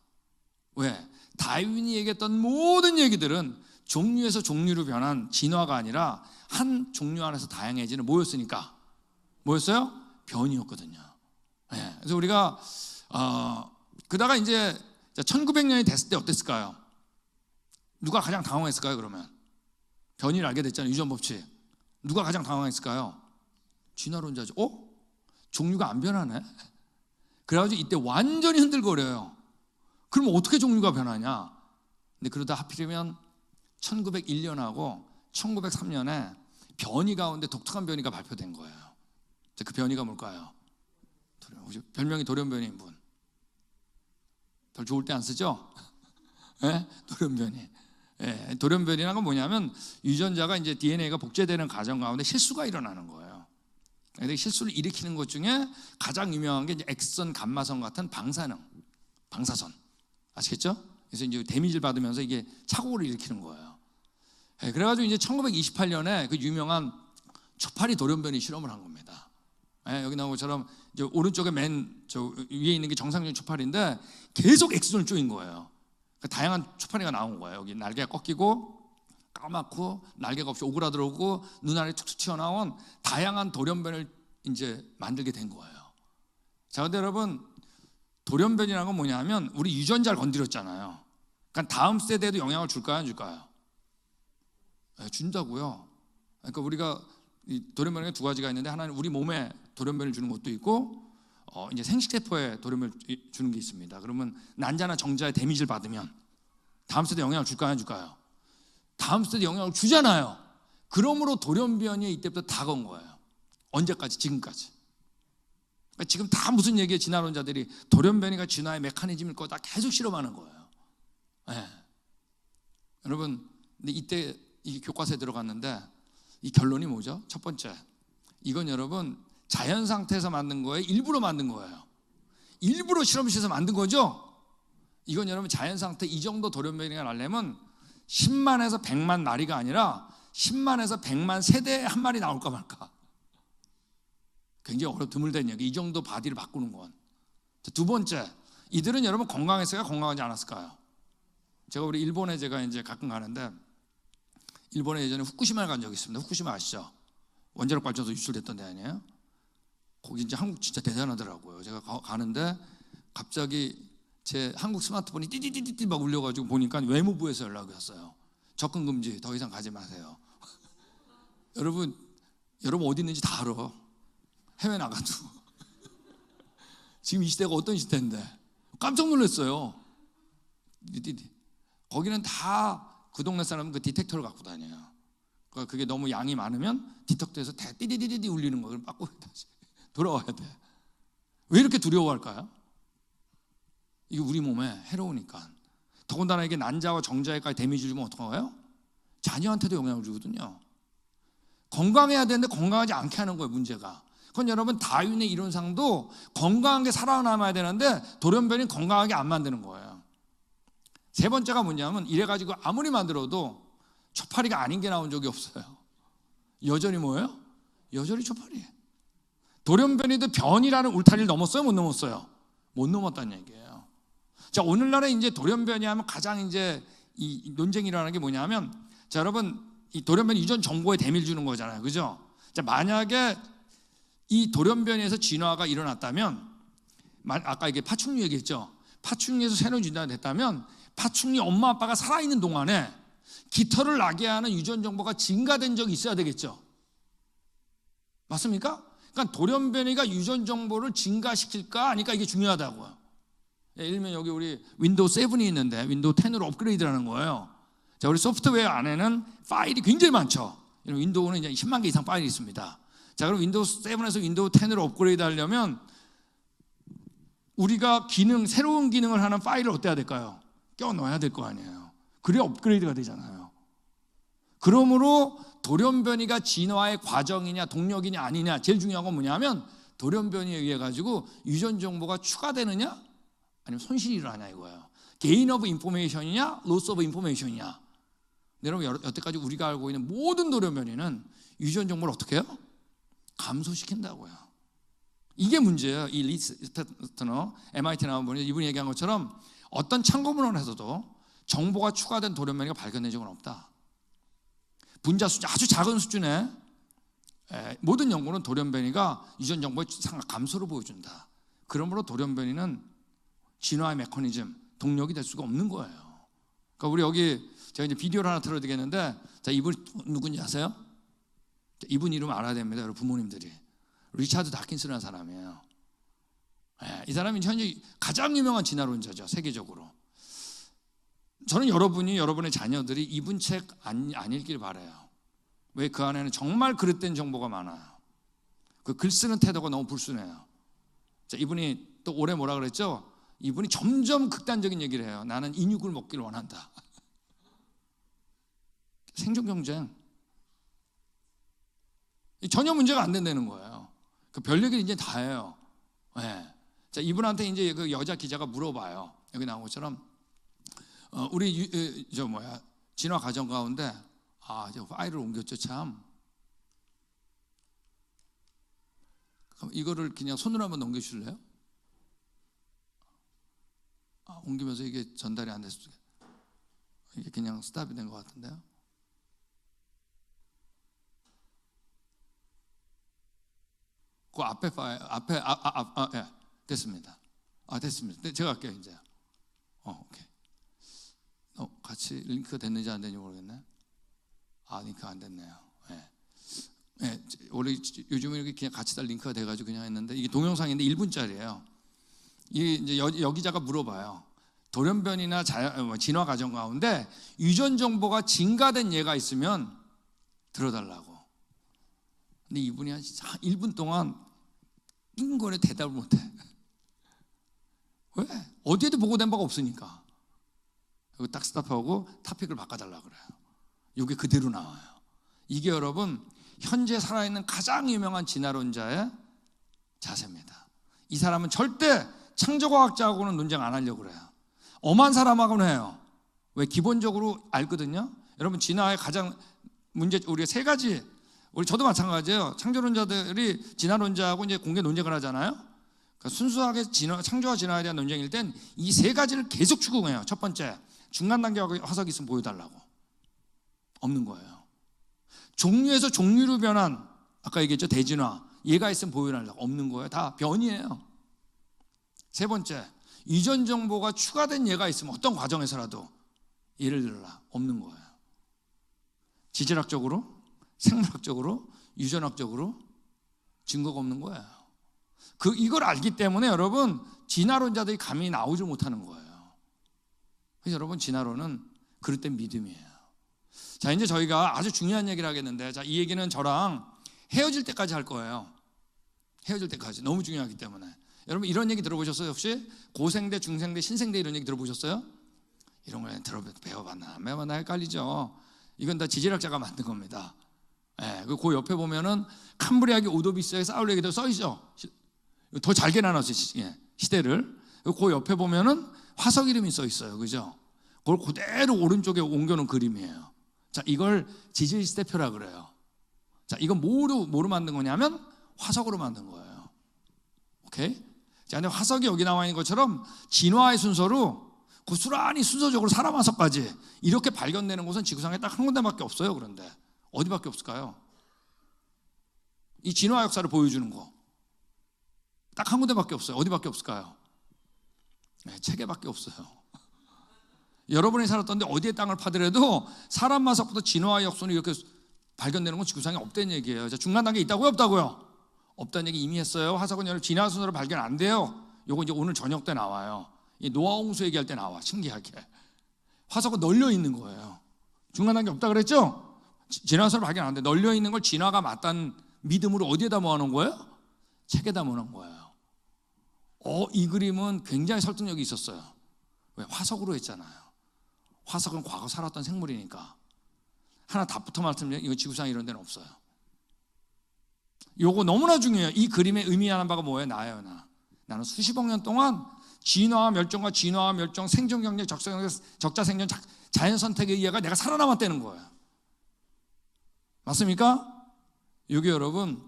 왜? 다윈이 얘기했던 모든 얘기들은 종류에서 종류로 변한 진화가 아니라 한 종류 안에서 다양해지는 뭐였으니까? 뭐였어요? 변이였거든요. 네. 그래서 우리가 그다가 이제 1900년이 됐을 때 어땠을까요? 누가 가장 당황했을까요? 그러면 변이를 알게 됐잖아요. 유전 법칙. 누가 가장 당황했을까요? 진화론자죠. 종류가 안 변하네. 그래가지고 이때 완전히 흔들거려요. 그럼 어떻게 종류가 변하냐? 근데 그러다 하필이면 1901년하고 1903년에 변이 가운데 독특한 변이가 발표된 거예요. 그 변이가 뭘까요? 별명이 돌연변이인 분. 별 좋을 때 안 쓰죠? 네? 돌연변이. 네, 돌연변이라는 건 뭐냐면 유전자가 이제 DNA가 복제되는 과정 가운데 실수가 일어나는 거예요. 근데 실수를 일으키는 것 중에 가장 유명한 게 이제 엑선 감마선 같은 방사선. 아시겠죠? 그래서 이제 데미지를 받으면서 이게 착오를 일으키는 거예요. 네, 그래가지고 이제 1928년에 그 유명한 초파리 돌연변이 실험을 한 겁니다. 네, 여기 나온 것처럼 이제 오른쪽에 위에 있는 게 정상적인 초파리인데 계속 엑선을 쪼인 거예요. 그러니까 다양한 초파리가 나온 거예요. 여기 날개가 꺾이고 까맣고 날개가 없이 오그라들어오고 눈알이 툭툭 튀어나온 다양한 돌연변을 이제 만들게 된 거예요. 자, 근데 여러분, 돌연변이라는 건 뭐냐면 우리 유전자를 건드렸잖아요. 그러니까 다음 세대에도 영향을 줄까요, 안 줄까요? 네, 준다고요. 그러니까 우리가 이 돌연변이 두 가지가 있는데, 하나는 우리 몸에 돌연변을 주는 것도 있고, 이제 생식세포에 돌연변을 주는 게 있습니다. 그러면 난자나 정자에 데미지를 받으면 다음 세대 영향을 줄까요, 안 줄까요? 다음 세대 영향을 주잖아요. 그러므로 돌연변이 이때부터 다 건 거예요. 언제까지? 지금까지. 그러니까 지금 다 무슨 얘기에 진화론자들이 돌연변이가 진화의 메커니즘일 거다 계속 실험하는 거예요. 네. 여러분, 근데 이때 이 교과서에 들어갔는데 이 결론이 뭐죠? 첫 번째, 이건 여러분 자연 상태에서 만든 거예요? 일부러 만든 거예요? 일부러 실험실에서 만든 거죠? 이건 여러분 자연 상태 이 정도 돌연변이가 나려면 10만에서 100만 마리가 아니라 10만에서 100만 세대에 한 마리 나올까 말까. 굉장히 드물된 얘기. 이 정도 바디를 바꾸는 건. 두 번째, 이들은 여러분 건강했을까요? 건강하지 않았을까요? 제가 우리 일본에 제가 이제 가끔 가는데, 일본에 예전에 후쿠시마에 간 적이 있습니다. 후쿠시마 아시죠? 원자력 발전소 유출됐던 데 아니에요? 거기 이제 한국 진짜 대단하더라고요. 제가 가는데 갑자기 제 한국 스마트폰이 띠디디디디 막 울려가지고 보니까 외무부에서 연락이 왔어요. 접근 금지, 더 이상 가지 마세요. 여러분 어디 있는지 다 알아. 해외 나가도. 지금 이 시대가 어떤 시대인데 깜짝 놀랐어요. 거기는 다 그 동네 사람은 그 디텍터를 갖고 다녀요. 그러니까 그게 너무 양이 많으면 디텍터에서 띠디디디디 울리는 거예요. 빠꾸 다시 돌아와야 돼. 왜 이렇게 두려워할까요? 이게 우리 몸에 해로우니까. 더군다나 이게 난자와 정자에까지 데미지 주면 어떡해요? 자녀한테도 영향을 주거든요. 건강해야 되는데 건강하지 않게 하는 거예요, 문제가. 그건 여러분 다윈의 이론상도 건강한 게 살아남아야 되는데 돌연변이 건강하게 안 만드는 거예요. 세 번째가 뭐냐면, 이래가지고 아무리 만들어도 초파리가 아닌 게 나온 적이 없어요. 여전히 뭐예요? 여전히 초파리예요. 돌연변이도 변이라는 울타리를 넘었어요, 못 넘었어요? 못 넘었다는 얘기예요. 자, 오늘날에 이제 돌연변이 하면 가장 이제 이 논쟁이 일어나는 게 뭐냐면, 자, 여러분, 이 돌연변이 유전 정보에 데미를 주는 거잖아요. 그죠? 자, 만약에 이 돌연변이에서 진화가 일어났다면, 아까 이게 파충류 얘기했죠. 파충류에서 새로운 진화가 됐다면, 파충류 엄마 아빠가 살아있는 동안에 깃털을 나게 하는 유전 정보가 증가된 적이 있어야 되겠죠. 맞습니까? 그러니까 돌연변이가 유전 정보를 증가시킬까 아닐까, 이게 중요하다고요. 예를 들면 여기 우리 윈도우 7이 있는데 윈도우 10으로 업그레이드라는 거예요. 자, 우리 소프트웨어 안에는 파일이 굉장히 많죠. 윈도우는 이제 10만 개 이상 파일이 있습니다. 자, 그럼 윈도우 7에서 윈도우 10으로 업그레이드 하려면 우리가 새로운 기능을 하는 파일을 어때야 될까요? 껴 넣어야 될 거 아니에요. 그래야 업그레이드가 되잖아요. 그러므로 돌연변이가 진화의 과정이냐 동력이냐 아니냐, 제일 중요한 건 뭐냐면 돌연변이에 의해 가지고 유전 정보가 추가되느냐 아니면 손실이 일어나냐 이거예요. 게인 오브 인포메이션이냐 로스 오브 인포메이션이냐. 여러분, 여태까지 우리가 알고 있는 모든 돌연변이는 유전 정보를 어떻게 해요? 감소시킨다고요. 이게 문제예요. 이 리스 스페트너 MIT 나온 분이 이분이 얘기한 것처럼 어떤 참고문헌에서도 정보가 추가된 돌연변이가 발견된 적은 없다. 분자 수준 아주 작은 수준의 모든 연구는 돌연변이가 유전 정보의 감소를 보여준다. 그러므로 돌연변이는 진화의 메커니즘, 동력이 될 수가 없는 거예요. 그러니까 우리 여기 제가 이제 비디오를 하나 틀어드리겠는데, 자, 이분 누군지 아세요? 이분 이름 알아야 됩니다, 여러분 부모님들이. 리차드 다킨스라는 사람이에요. 이 사람이 현재 가장 유명한 진화론자죠, 세계적으로. 저는 여러분의 자녀들이 이분 책 안 읽길 바라요. 왜? 그 안에는 정말 그릇된 정보가 많아요. 그 글 쓰는 태도가 너무 불순해요. 자, 이분이 또 올해 뭐라 그랬죠? 이분이 점점 극단적인 얘기를 해요. 나는 인육을 먹기를 원한다. 생존 경쟁. 전혀 문제가 안 된다는 거예요. 그 별 얘기를 이제 다 해요. 네. 자, 이분한테 이제 그 여자 기자가 물어봐요. 여기 나온 것처럼 우리 진화 과정 가운데 저 파일을 옮겼죠 참. 그럼 이거를 그냥 손으로 한번 넘겨주실래요? 옮기면서 이게 전달이 안 됐을 때 이게 그냥 스탑이 된 것 같은데요. 그 앞에 파일, 예, 됐습니다. 됐습니다. 네, 제가 할게요 이제. 오케이. 같이 링크가 됐는지 안 됐는지 모르겠네. 링크가 안 됐네요. 예. 예, 원래 요즘은 이렇게 그냥 같이 다 링크가 돼가지고 그냥 했는데 이게 동영상인데 1분짜리예요. 이게 이제 여기자가 물어봐요. 돌연변이나 진화 과정 가운데 유전 정보가 증가된 예가 있으면 들어달라고. 근데 이분이 한 1분 동안 띵거에 대답을 못해. 왜? 어디에도 보고된 바가 없으니까. 그리고 딱 스탑하고 토픽을 바꿔달라고 그래요. 이게 그대로 나와요. 이게 여러분 현재 살아있는 가장 유명한 진화론자의 자세입니다. 이 사람은 절대 창조과학자하고는 논쟁 안 하려고 그래요. 엄한 사람하고는 해요. 왜? 기본적으로 알거든요. 여러분 진화의 가장 문제, 우리가 세 가지, 저도 마찬가지예요. 창조론자들이 진화론자하고 이제 공개 논쟁을 하잖아요. 그러니까 순수하게 창조와 진화에 대한 논쟁일 땐 이 세 가지를 계속 추궁해요. 첫 번째, 중간 단계 화석이 있으면 보여달라고. 없는 거예요. 종류에서 종류로 변한, 아까 얘기했죠, 대진화, 얘가 있으면 보여달라고. 없는 거예요. 다 변이에요. 세 번째, 유전 정보가 추가된 예가 있으면 어떤 과정에서라도 예를 들어라. 없는 거예요. 지질학적으로, 생물학적으로, 유전학적으로 증거가 없는 거예요. 이걸 알기 때문에 여러분 진화론자들이 감히 나오지 못하는 거예요. 그래서 여러분 진화론은 그럴 땐 믿음이에요. 자, 이제 저희가 아주 중요한 얘기를 하겠는데, 자, 이 얘기는 저랑 헤어질 때까지 할 거예요. 헤어질 때까지. 너무 중요하기 때문에. 여러분 이런 얘기 들어보셨어요? 혹시 고생대, 중생대, 신생대 이런 얘기 들어보셨어요? 이런 걸 배워봤나 안 배워봤나 헷갈리죠. 이건 다 지질학자가 만든 겁니다. 예, 그 옆에 보면은 캄브리아기 오도비스의 싸울 얘기도 써있죠. 더 잘게 나눴어요. 시대를. 그 옆에 보면은 화석 이름이 써있어요. 그죠? 그걸 그대로 오른쪽에 옮겨놓은 그림이에요. 자, 이걸 지질시대표라 그래요. 자, 이건 뭐로 만든 거냐면 화석으로 만든 거예요. 오케이? 자, 근데 화석이 여기 나와 있는 것처럼 진화의 순서로 고스란히 순서적으로 사람 화석까지 이렇게 발견되는 곳은 지구상에 딱 한 군데밖에 없어요. 그런데 어디밖에 없을까요? 이 진화 역사를 보여주는 거 딱 한 군데밖에 없어요. 어디밖에 없을까요? 네, 체계밖에 없어요. 여러분이 살았던데 어디에 땅을 파더라도 사람 화석부터 진화의 역순이 이렇게 발견되는 건 지구상에 없다는 얘기예요. 자, 중간 단계 있다고요? 없다고요? 없다는 얘기 이미 했어요. 화석은 여러분 진화 순서로 발견 안 돼요. 요거 이제 오늘 저녁 때 나와요. 이 노아 홍수 얘기할 때 나와. 신기하게 화석은 널려 있는 거예요. 중간 단계 없다 그랬죠? 진화 순서로 발견 안 돼. 널려 있는 걸 진화가 맞다는 믿음으로 어디에다 모아놓은 거예요? 책에다 모아놓은 거예요. 이 그림은 굉장히 설득력이 있었어요. 왜? 화석으로 했잖아요. 화석은 과거 살았던 생물이니까. 하나 다 붙어 말씀드리면 이거 지구상 이런 데는 없어요. 요거 너무나 중요해요. 이 그림의 의미하는 바가 뭐예요? 나예요, 나. 나는 수십억 년 동안 진화와 멸종과 진화와 멸종, 생존 경쟁, 적자 생존, 자연 선택에 의해가 내가 살아남았다는 거예요. 맞습니까? 이게 여러분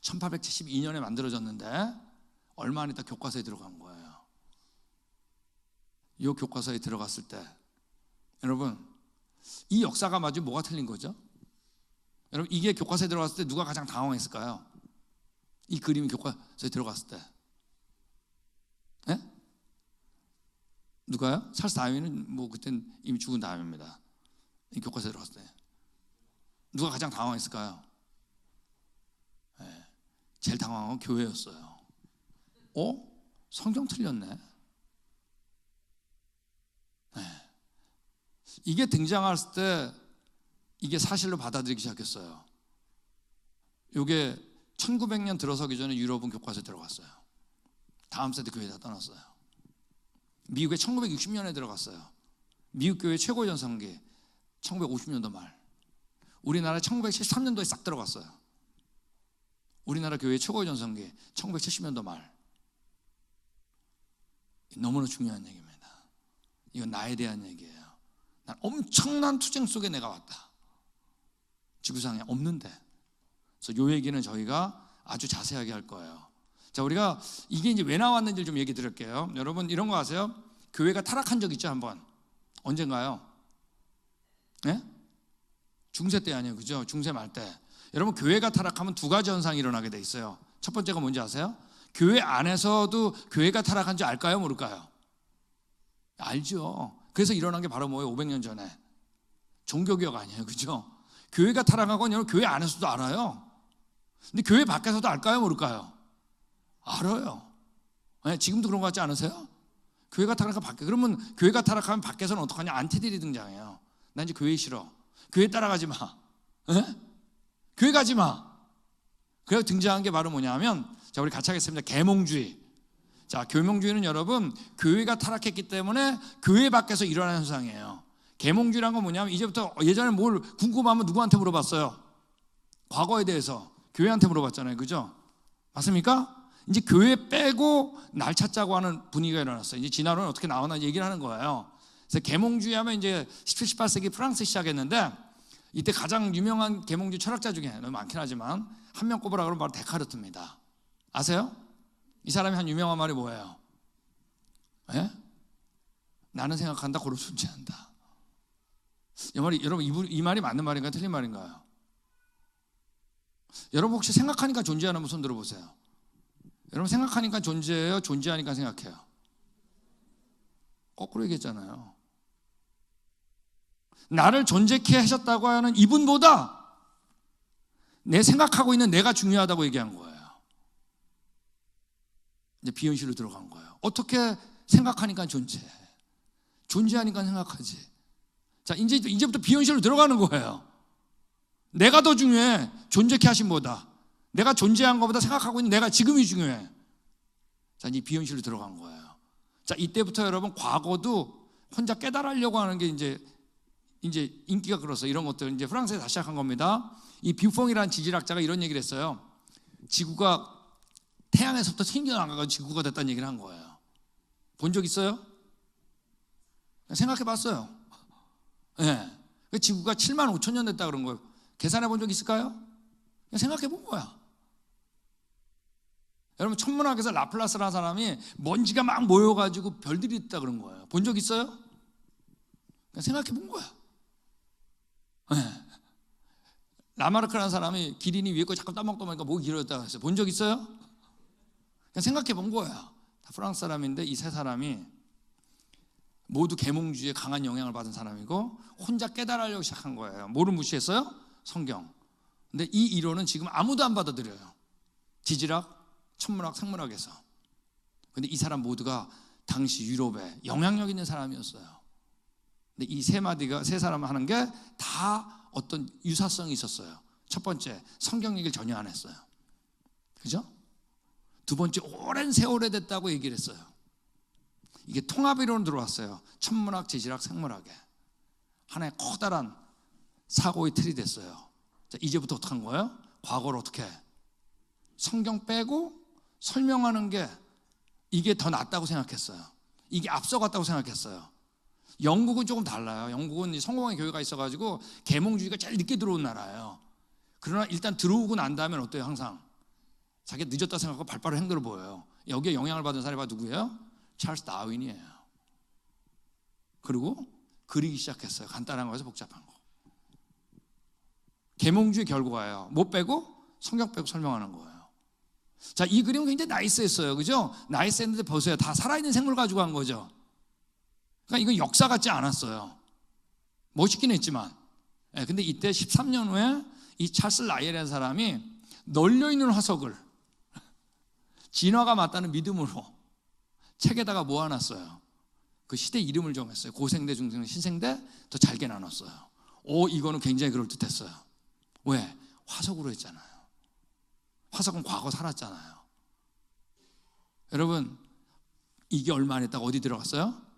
1872년에 만들어졌는데 얼마 안 있다 교과서에 들어간 거예요. 이 교과서에 들어갔을 때 여러분 이 역사가 맞으면 뭐가 틀린 거죠? 여러분 이게 교과서에 들어갔을 때 누가 가장 당황했을까요? 이 그림이 교과서에 들어갔을 때 네? 누가요? 찰스 다윈은 뭐 그땐 이미 죽은 다음입니다. 이 교과서에 들어갔을 때 누가 가장 당황했을까요? 네. 제일 당황한 건 교회였어요. 성경 틀렸네. 네. 이게 등장했을 때 이게 사실로 받아들이기 시작했어요. 이게 1900년 들어서기 전에 유럽은 교과서에 들어갔어요. 다음 세대 교회에 다 떠났어요. 미국에 1960년에 들어갔어요. 미국 교회 최고 전성기 1950년도 말. 우리나라 1973년도에 싹 들어갔어요. 우리나라 교회 최고 전성기 1970년도 말. 너무나 중요한 얘기입니다. 이건 나에 대한 얘기예요. 난 엄청난 투쟁 속에 내가 왔다. 지구상에 없는데. 그래서 이 얘기는 저희가 아주 자세하게 할 거예요. 자, 우리가 이게 이제 왜 나왔는지 좀 얘기 드릴게요. 여러분 이런 거 아세요? 교회가 타락한 적 있죠, 한번. 언젠가요? 네? 중세 때 아니에요, 그죠? 중세 말 때. 여러분 교회가 타락하면 두 가지 현상이 일어나게 돼 있어요. 첫 번째가 뭔지 아세요? 교회 안에서도 교회가 타락한 줄 알까요? 모를까요? 알죠. 그래서 일어난 게 바로 뭐예요? 500년 전에 종교개혁 아니에요, 그죠? 교회가 타락한 건 여러분 교회 안에서도 알아요. 근데 교회 밖에서도 알까요? 모를까요? 알아요. 네, 지금도 그런 거 같지 않으세요? 교회가 타락하면 밖에, 그러면 교회가 타락하면 밖에서는 어떡하냐? 안티들이 등장해요. 나 이제 교회 싫어. 교회 따라가지 마. 네? 교회 가지 마. 그래서 등장한 게 바로 뭐냐면, 자, 우리 같이 하겠습니다. 계몽주의. 자, 계몽주의는 여러분 교회가 타락했기 때문에 교회 밖에서 일어나는 현상이에요. 계몽주의란 건 뭐냐면, 이제부터 예전에 뭘 궁금하면 누구한테 물어봤어요? 과거에 대해서 교회한테 물어봤잖아요, 그죠? 맞습니까? 이제 교회 빼고 날 찾자고 하는 분위기가 일어났어요. 이제 진화론은 어떻게 나오나 얘기를 하는 거예요. 그래서 계몽주의 하면 이제 17, 18세기 프랑스 시작했는데, 이때 가장 유명한 계몽주의 철학자 중에 너무 많긴 하지만 한 명 꼽으라 그러면 바로 데카르트입니다. 아세요? 이 사람이 한 유명한 말이 뭐예요? 예? 나는 생각한다, 고로 존재한다. 이 말이, 여러분 이 말이 맞는 말인가요? 틀린 말인가요? 여러분 혹시 생각하니까 존재하는 분 손 들어보세요. 여러분 생각하니까 존재해요? 존재하니까 생각해요? 거꾸로 얘기했잖아요. 나를 존재케 하셨다고 하는 이분보다 내 생각하고 있는 내가 중요하다고 얘기한 거예요. 이제 비현실로 들어간 거예요. 어떻게 생각하니까 존재해? 존재하니까 생각하지. 자, 이제부터 비현실로 들어가는 거예요. 내가 더 중요해. 존재케 하신 보다. 내가 존재한 것보다 생각하고 있는 내가 지금이 중요해. 자, 이제 비현실로 들어간 거예요. 자, 이때부터 여러분 과거도 혼자 깨달으려고 하는 게 이제 인기가 끌어서 이런 것들 이제 프랑스에서 다시 시작한 겁니다. 이 뷰퐁이라는 지질학자가 이런 얘기를 했어요. 지구가 태양에서부터 생겨나가고 지구가 됐다는 얘기를 한 거예요. 본 적 있어요? 생각해 봤어요. 예. 네. 지구가 7만 5천 년 됐다 그런 거예요. 계산해 본 적 있을까요? 그냥 생각해 본 거야. 여러분 천문학에서 라플라스라는 사람이 먼지가 막 모여가지고 별들이 있다 그런 거예요. 본 적 있어요? 그냥 생각해 본 거야. 네. 라마르크라는 사람이 기린이 위에 거 자꾸 따먹다보니까 목이 길어졌다고 했어요. 본 적 있어요? 그냥 생각해 본 거야. 다 프랑스 사람인데 이 세 사람이 모두 계몽주의에 강한 영향을 받은 사람이고 혼자 깨달으려고 시작한 거예요. 뭐를 무시했어요? 성경. 근데 이 이론은 지금 아무도 안 받아들여요. 지질학, 천문학, 생물학에서. 근데 이 사람 모두가 당시 유럽에 영향력 있는 사람이었어요. 근데 이 세 사람 하는 게 다 어떤 유사성이 있었어요. 첫 번째, 성경 얘기를 전혀 안 했어요. 그죠? 두 번째, 오랜 세월에 됐다고 얘기를 했어요. 이게 통합이론으로 들어왔어요. 천문학, 지질학, 생물학에. 하나의 커다란 사고의 틀이 됐어요. 자, 이제부터 어떻게 한 거예요? 과거를 어떻게 해? 성경 빼고 설명하는 게 이게 더 낫다고 생각했어요. 이게 앞서갔다고 생각했어요. 영국은 조금 달라요. 영국은 성공의 교회가 있어가지고 계몽주의가 제일 늦게 들어온 나라예요. 그러나 일단 들어오고 난 다음엔 어때요? 항상 자기가 늦었다 생각하고 발빠른 행동을 보여요. 여기에 영향을 받은 사람이 누구예요? 찰스 다윈이에요. 그리고 그리기 시작했어요. 간단한 거에서 복잡한 거. 계몽주의 결과예요. 못 빼고 성경 빼고 설명하는 거예요. 자, 이 그림은 굉장히 나이스했어요. 그죠? 나이스했는데 보세요. 다 살아있는 생물 가지고 한 거죠. 그러니까 이건 역사 같지 않았어요. 멋있긴 했지만. 근데 이때 13년 후에 이 찰스 라이엘이라는 사람이 널려있는 화석을 진화가 맞다는 믿음으로 책에다가 모아놨어요. 그 시대 이름을 정했어요. 고생대, 중생대, 신생대 더 잘게 나눴어요. 이거는 굉장히 그럴듯했어요. 왜? 화석으로 했잖아요. 화석은 과거 살았잖아요. 여러분 이게 얼마 안 했다가 어디 들어갔어요?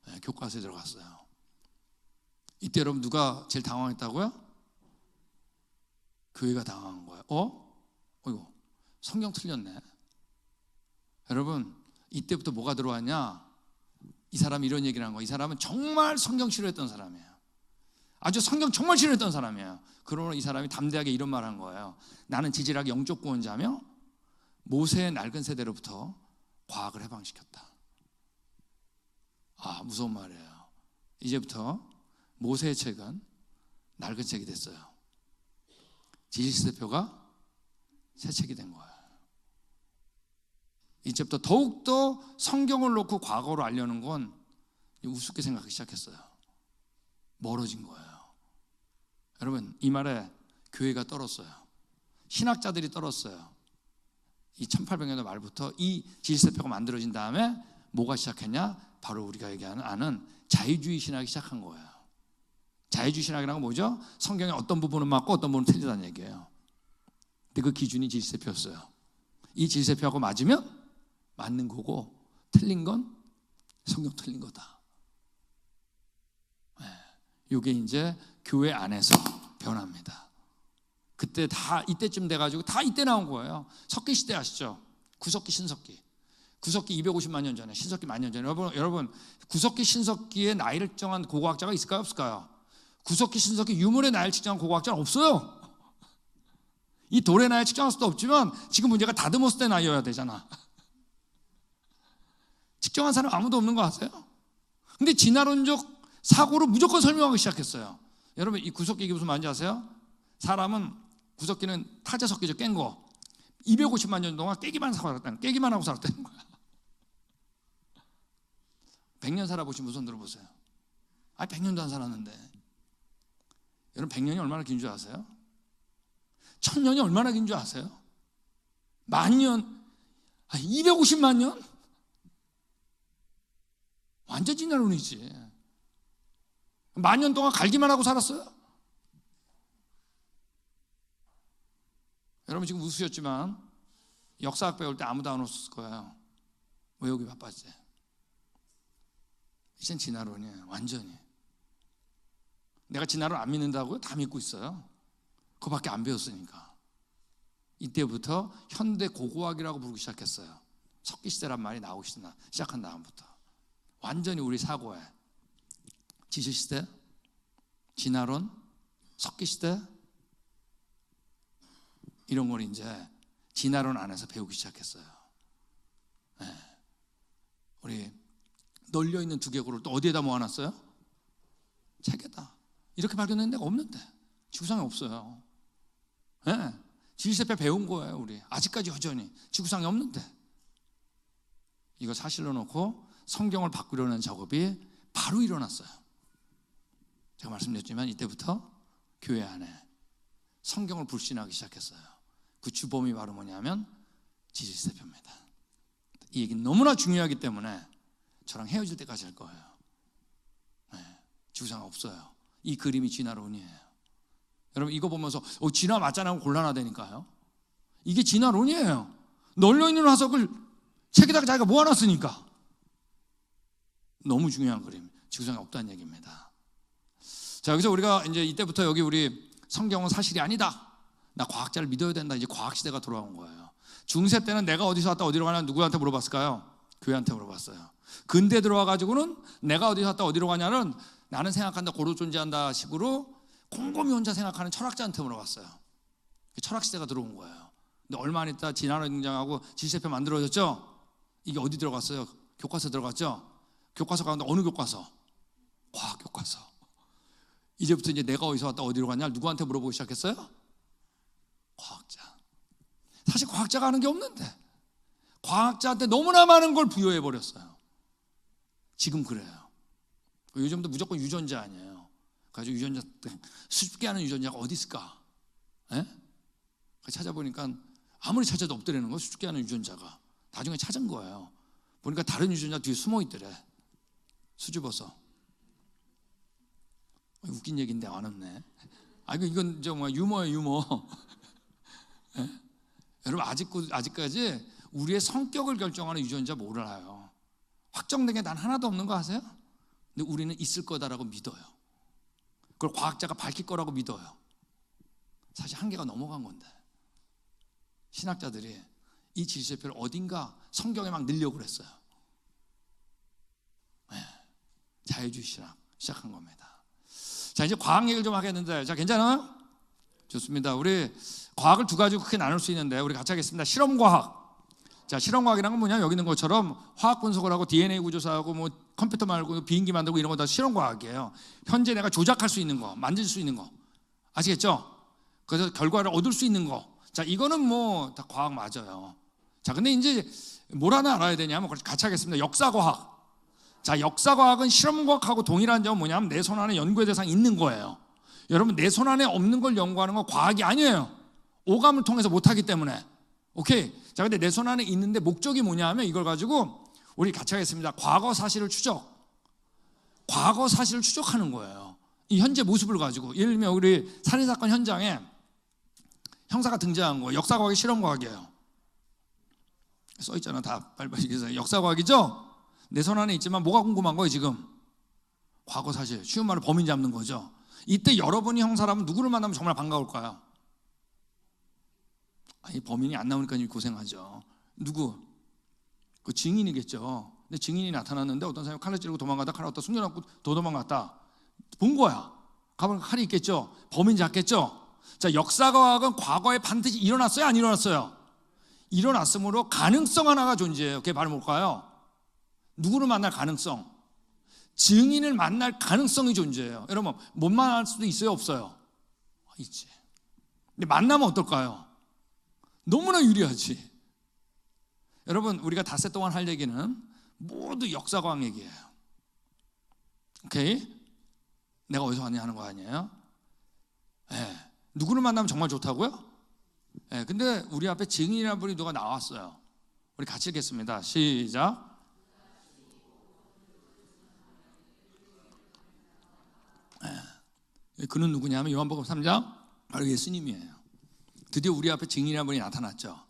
네, 교과서에 들어갔어요. 이때 여러분 누가 제일 당황했다고요? 교회가 당황한 거예요. 이거 성경 틀렸네. 여러분 이때부터 뭐가 들어왔냐? 이 사람이 이런 얘기를 한 거예요. 이 사람은 정말 성경 싫어했던 사람이에요. 아주 성경 정말 싫어했던 사람이에요. 그러나 이 사람이 담대하게 이런 말을 한 거예요. 나는 지질학의 영적 구원자며 모세의 낡은 세대로부터 과학을 해방시켰다. 무서운 말이에요. 이제부터 모세의 책은 낡은 책이 됐어요. 지질세대표가 새 책이 된 거예요. 이제부터 더욱더 성경을 놓고 과거로 알려는 건 우습게 생각하기 시작했어요. 멀어진 거예요. 여러분, 이 말에 교회가 떨었어요. 신학자들이 떨었어요. 이 1800년대 말부터 이 질서표가 만들어진 다음에 뭐가 시작했냐? 바로 우리가 얘기하는 아는 자유주의 신학이 시작한 거예요. 자유주의 신학이라는 건 뭐죠? 성경의 어떤 부분은 맞고 어떤 부분은 틀리다는 얘기예요. 근데 그 기준이 질서표였어요. 이 질서표하고 맞으면 맞는 거고, 틀린 건 성경 틀린 거다. 이게 이제 교회 안에서 변합니다. 그때 다 이때쯤 돼가지고 다 이때 나온 거예요. 석기 시대 아시죠? 구석기, 신석기. 구석기 250만 년 전에, 신석기 10,000년 전에. 여러분, 구석기, 신석기의 나이를 측정한 고고학자가 있을까요? 없을까요? 구석기, 신석기 유물의 나이를 측정한 고고학자는 없어요. 이 돌의 나이를 측정할 수도 없지만 지금 문제가 다드모스 때 나이여야 되잖아. 측정한 사람 아무도 없는 거 아세요? 근데 진화론적 사고로 무조건 설명하기 시작했어요. 여러분, 이 구석기 이게 무슨 말인지 아세요? 사람은 구석기는 타자석기죠. 깬 거 250만 년 동안 깨기만 하고 살았다는 거야. 100년 살아보신 분 손 들어보세요. 100년도 안 살았는데. 여러분, 100년이 얼마나 긴 줄 아세요? 1000년이 얼마나 긴 줄 아세요? 10,000년, 250만 년? 완전 진화론이지. 10,000년 동안 갈기만 하고 살았어요? 여러분, 지금 웃으셨지만 역사학 배울 때 아무도 안 웃었을 거예요. 외우기 바빴지. 이젠 진화론이에요. 완전히. 내가 진화론 안 믿는다고요? 다 믿고 있어요. 그거밖에 안 배웠으니까. 이때부터 현대 고고학이라고 부르기 시작했어요. 석기시대란 말이 나오기 시작한 다음부터 완전히 우리 사고에 지식시대, 진화론, 석기시대 이런 걸 이제 진화론 안에서 배우기 시작했어요. 네. 우리 널려있는 두개골을 또 어디에다 모아놨어요? 책에다. 이렇게 발견된 데가 없는데, 지구상에 없어요. 네. 질세표 배운 거예요. 우리 아직까지 여전히 지구상에 없는데, 이거 사실로 놓고 성경을 바꾸려는 작업이 바로 일어났어요. 제가 말씀드렸지만 이때부터 교회 안에 성경을 불신하기 시작했어요. 그 주범이 바로 뭐냐면 지질세표입니다. 이 얘기는 너무나 중요하기 때문에 저랑 헤어질 때까지 할 거예요. 네, 지구상에 없어요. 이 그림이 진화론이에요. 여러분, 이거 보면서 진화 맞잖아요 하고 곤란하다니까요. 이게 진화론이에요. 널려있는 화석을 책에다가 자기가 모아놨으니까. 너무 중요한 그림. 지구상에 없다는 얘기입니다. 자, 여기서 우리가 이제 이때부터 여기 우리 성경은 사실이 아니다. 나 과학자를 믿어야 된다. 이제 과학시대가 돌아온 거예요. 중세 때는 내가 어디서 왔다 어디로 가냐 누구한테 물어봤을까요? 교회한테 물어봤어요. 근대 들어와가지고는 내가 어디서 왔다 어디로 가냐는 나는 생각한다 고로 존재한다 식으로 곰곰이 혼자 생각하는 철학자한테 물어봤어요. 철학시대가 들어온 거예요. 근데 얼마 안 있다 진화론 등장하고 질세표 만들어졌죠? 이게 어디 들어갔어요? 교과서 들어갔죠? 교과서 가운데 어느 교과서? 과학 교과서. 이제부터 이제 내가 어디서 왔다 어디로 가냐 누구한테 물어보기 시작했어요? 과학자. 사실 과학자가 하는 게 없는데 과학자한테 너무나 많은 걸 부여해 버렸어요. 지금 그래요. 요즘도 무조건 유전자 아니에요. 그래서 유전자 수십 개 하는 유전자가 어디 있을까? 에? 찾아보니까 아무리 찾아도 없더라는 거. 수십 개 하는 유전자가 나중에 찾은 거예요. 보니까 다른 유전자 뒤에 숨어 있더래. 수줍어서. 웃긴 얘기인데 안 웃네. 이건 정말 유머예요, 유머. 여러분, 아직까지 우리의 성격을 결정하는 유전자 몰라요. 확정된 게 난 하나도 없는 거 아세요? 근데 우리는 있을 거다라고 믿어요. 그걸 과학자가 밝힐 거라고 믿어요. 사실 한계가 넘어간 건데 신학자들이 이 질서표를 어딘가 성경에 막 넣으려고 그랬어요. 네. 자유주의 신학 시작한 겁니다. 자, 이제 과학 얘기를 좀 하겠는데, 자, 괜찮아요? 좋습니다. 우리 과학을 두 가지로 크게 나눌 수 있는데 우리 같이 하겠습니다. 실험과학. 자, 실험과학이라는 건 뭐냐? 여기 있는 것처럼 화학 분석을 하고 DNA 구조사하고 뭐 컴퓨터 말고 비행기 만들고 이런 거 다 실험과학이에요. 현재 내가 조작할 수 있는 거, 만질 수 있는 거. 아시겠죠? 그래서 결과를 얻을 수 있는 거. 자, 이거는 뭐 다 과학 맞아요. 자, 근데 이제 뭘 하나 알아야 되냐면 같이 하겠습니다. 역사과학. 자, 역사과학은 실험과학하고 동일한 점은 뭐냐면 내 손 안에 연구의 대상이 있는 거예요. 여러분, 내 손 안에 없는 걸 연구하는 건 과학이 아니에요. 오감을 통해서 못하기 때문에. 오케이. 자, 근데 내 손 안에 있는데 목적이 뭐냐 하면 이걸 가지고 우리 같이 하겠습니다. 과거 사실을 추적하는 거예요. 이 현재 모습을 가지고. 예를 들면 우리 살인사건 현장에 형사가 등장한 거예요. 역사과학이 실험과학이에요. 써있잖아. 다 빨리빨리. 역사과학이죠? 내 손 안에 있지만 뭐가 궁금한 거예요 지금? 과거 사실. 쉬운 말로 범인 잡는 거죠. 이때 여러분이 형사라면 누구를 만나면 정말 반가울까요? 아니, 범인이 안 나오니까 고생하죠. 누구? 그 증인이겠죠. 근데 증인이 나타났는데 어떤 사람이 칼을 찌르고 도망가다 칼을 갖다 숨겨놓고 도망갔다. 본 거야. 가면 칼이 있겠죠. 범인 잡겠죠. 자, 역사과학은 과거에 반드시 일어났어요? 안 일어났어요? 일어났으므로 가능성 하나가 존재해요. 그게 바로 뭘까요? 누구를 만날 가능성. 증인을 만날 가능성이 존재해요. 여러분, 못 만날 수도 있어요? 없어요? 있지. 근데 만나면 어떨까요? 너무나 유리하지. 여러분, 우리가 닷새 동안 할 얘기는 모두 역사과학 얘기예요. 오케이? 내가 어디서 왔냐 하는 거 아니에요? 네. 누구를 만나면 정말 좋다고요? 네. 근데 우리 앞에 증인이라는 분이 누가 나왔어요. 우리 같이 읽겠습니다. 시작. 네. 그는 누구냐면 요한복음 3장 바로 예수님이에요. 드디어 우리 앞에 증인이라는 분이 나타났죠.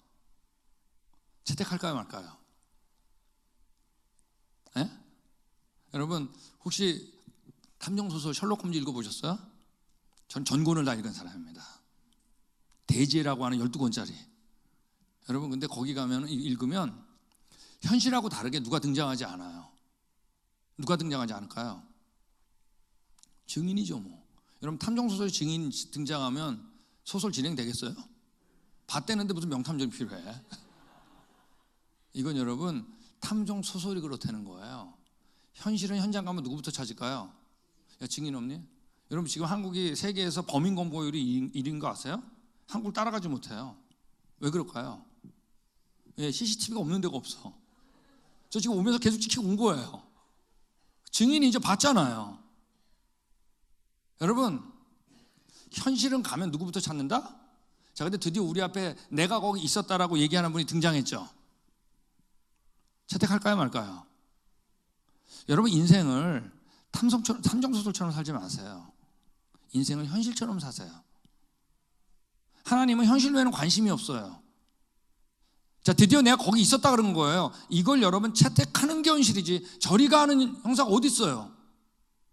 채택할까요 말까요? 네? 여러분, 혹시 탐정소설 셜록 홈즈 읽어보셨어요? 전 전권을 다 읽은 사람입니다. 대지라고 하는 12권짜리. 여러분, 근데 거기 가면 읽으면 현실하고 다르게 누가 등장하지 않아요. 누가 등장하지 않을까요? 증인이죠 뭐. 여러분, 탐정소설 증인 등장하면 소설 진행되겠어요? 밭대는데 무슨 명탐정이 필요해? 이건 여러분, 탐정소설이 그렇다는 거예요. 현실은 현장 가면 누구부터 찾을까요? 야, 증인 없니? 여러분, 지금 한국이 세계에서 범인 검거율이 1위인 거 아세요? 한국을 따라가지 못해요. 왜 그럴까요? 예, CCTV가 없는 데가 없어. 저 지금 오면서 계속 지키고 온 거예요. 증인이 이제 봤잖아요. 여러분, 현실은 가면 누구부터 찾는다? 자, 근데 드디어 우리 앞에 내가 거기 있었다라고 얘기하는 분이 등장했죠. 채택할까요 말까요? 여러분, 인생을 탐정소설처럼 살지 마세요. 인생을 현실처럼 사세요. 하나님은 현실 외에는 관심이 없어요. 자, 드디어 내가 거기 있었다 그런 거예요. 이걸 여러분 채택하는 게 현실이지 저리 가는 형사가 어디 있어요?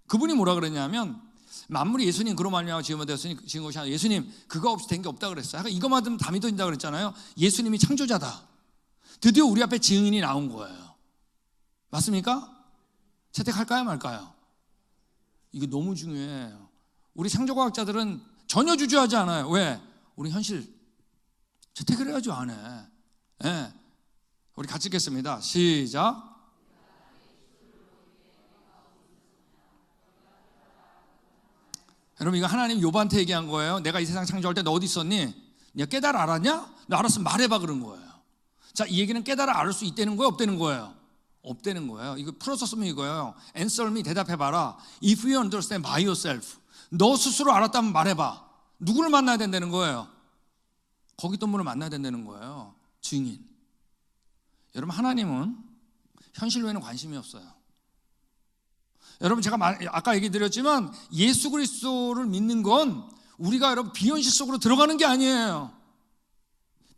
그분이 뭐라 그랬냐면 만물이 예수님 그로 말미암아 지은 것이 아니라 예수님 그거 없이 된 게 없다 그랬어요. 이거만 들으면 다 믿어진다 그랬잖아요. 예수님이 창조자다. 드디어 우리 앞에 증인이 나온 거예요. 맞습니까? 채택할까요 말까요? 이게 너무 중요해요. 우리 창조과학자들은 전혀 주저하지 않아요. 왜? 우리 현실 채택을 해야죠. 안 해. 네. 우리 같이 읽겠습니다. 시작. 여러분, 이거 하나님 욥한테 얘기한 거예요. 내가 이 세상 창조할 때 너 어디 있었니? 네가 깨달아 알았냐? 너 알았으면 말해봐 그런 거예요. 자, 이 얘기는 깨달아 알을 수 있다는 거예요? 없다는 거예요? 없다는 거예요. 이거 풀어서 쓰면 이거예요. Answer me, 대답해봐라. If you understand by yourself. 너 스스로 알았다면 말해봐. 누구를 만나야 된다는 거예요? 거기 있던 분을 만나야 된다는 거예요. 증인. 여러분, 하나님은 현실 외에는 관심이 없어요. 여러분, 제가 아까 얘기 드렸지만 예수 그리스도를 믿는 건 우리가 여러분 비현실 속으로 들어가는 게 아니에요.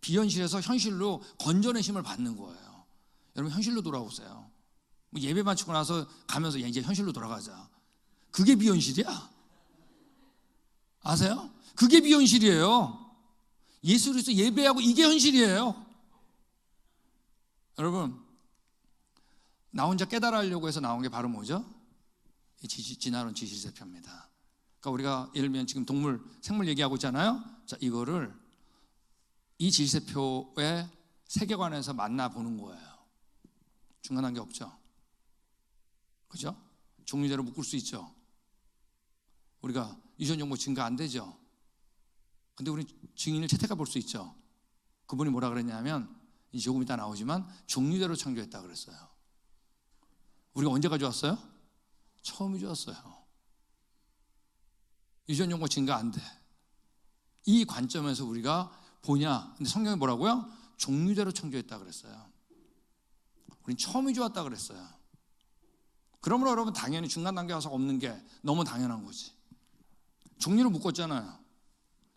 비현실에서 현실로 건져내심을 받는 거예요. 여러분, 현실로 돌아오세요. 뭐 예배 마치고 나서 가면서 이제 현실로 돌아가자. 그게 비현실이야? 아세요? 그게 비현실이에요. 예수 그리스도 예배하고 이게 현실이에요. 여러분, 나 혼자 깨달으려고 해서 나온 게 바로 뭐죠? 진화론 지실세표입니다. 그러니까 우리가 예를 들면 지금 동물, 생물 얘기하고 있잖아요. 자, 이거를 이 지실세표의 세계관에서 만나보는 거예요. 중간한 게 없죠. 그죠? 종류대로 묶을 수 있죠. 우리가 유전 정보 증가 안 되죠. 근데 우리 증인을 채택해 볼 수 있죠. 그분이 뭐라 그랬냐면 조금 이따 나오지만 종류대로 창조했다 그랬어요. 우리가 언제 가져왔어요? 처음이 좋았어요. 유전 연구 증가 안 돼. 이 관점에서 우리가 보냐? 근데 성경이 뭐라고요? 종류대로 창조했다 그랬어요. 우린 처음이 좋았다 그랬어요. 그러므로 여러분 당연히 중간 단계 와서 없는 게 너무 당연한 거지. 종류를 묶었잖아요.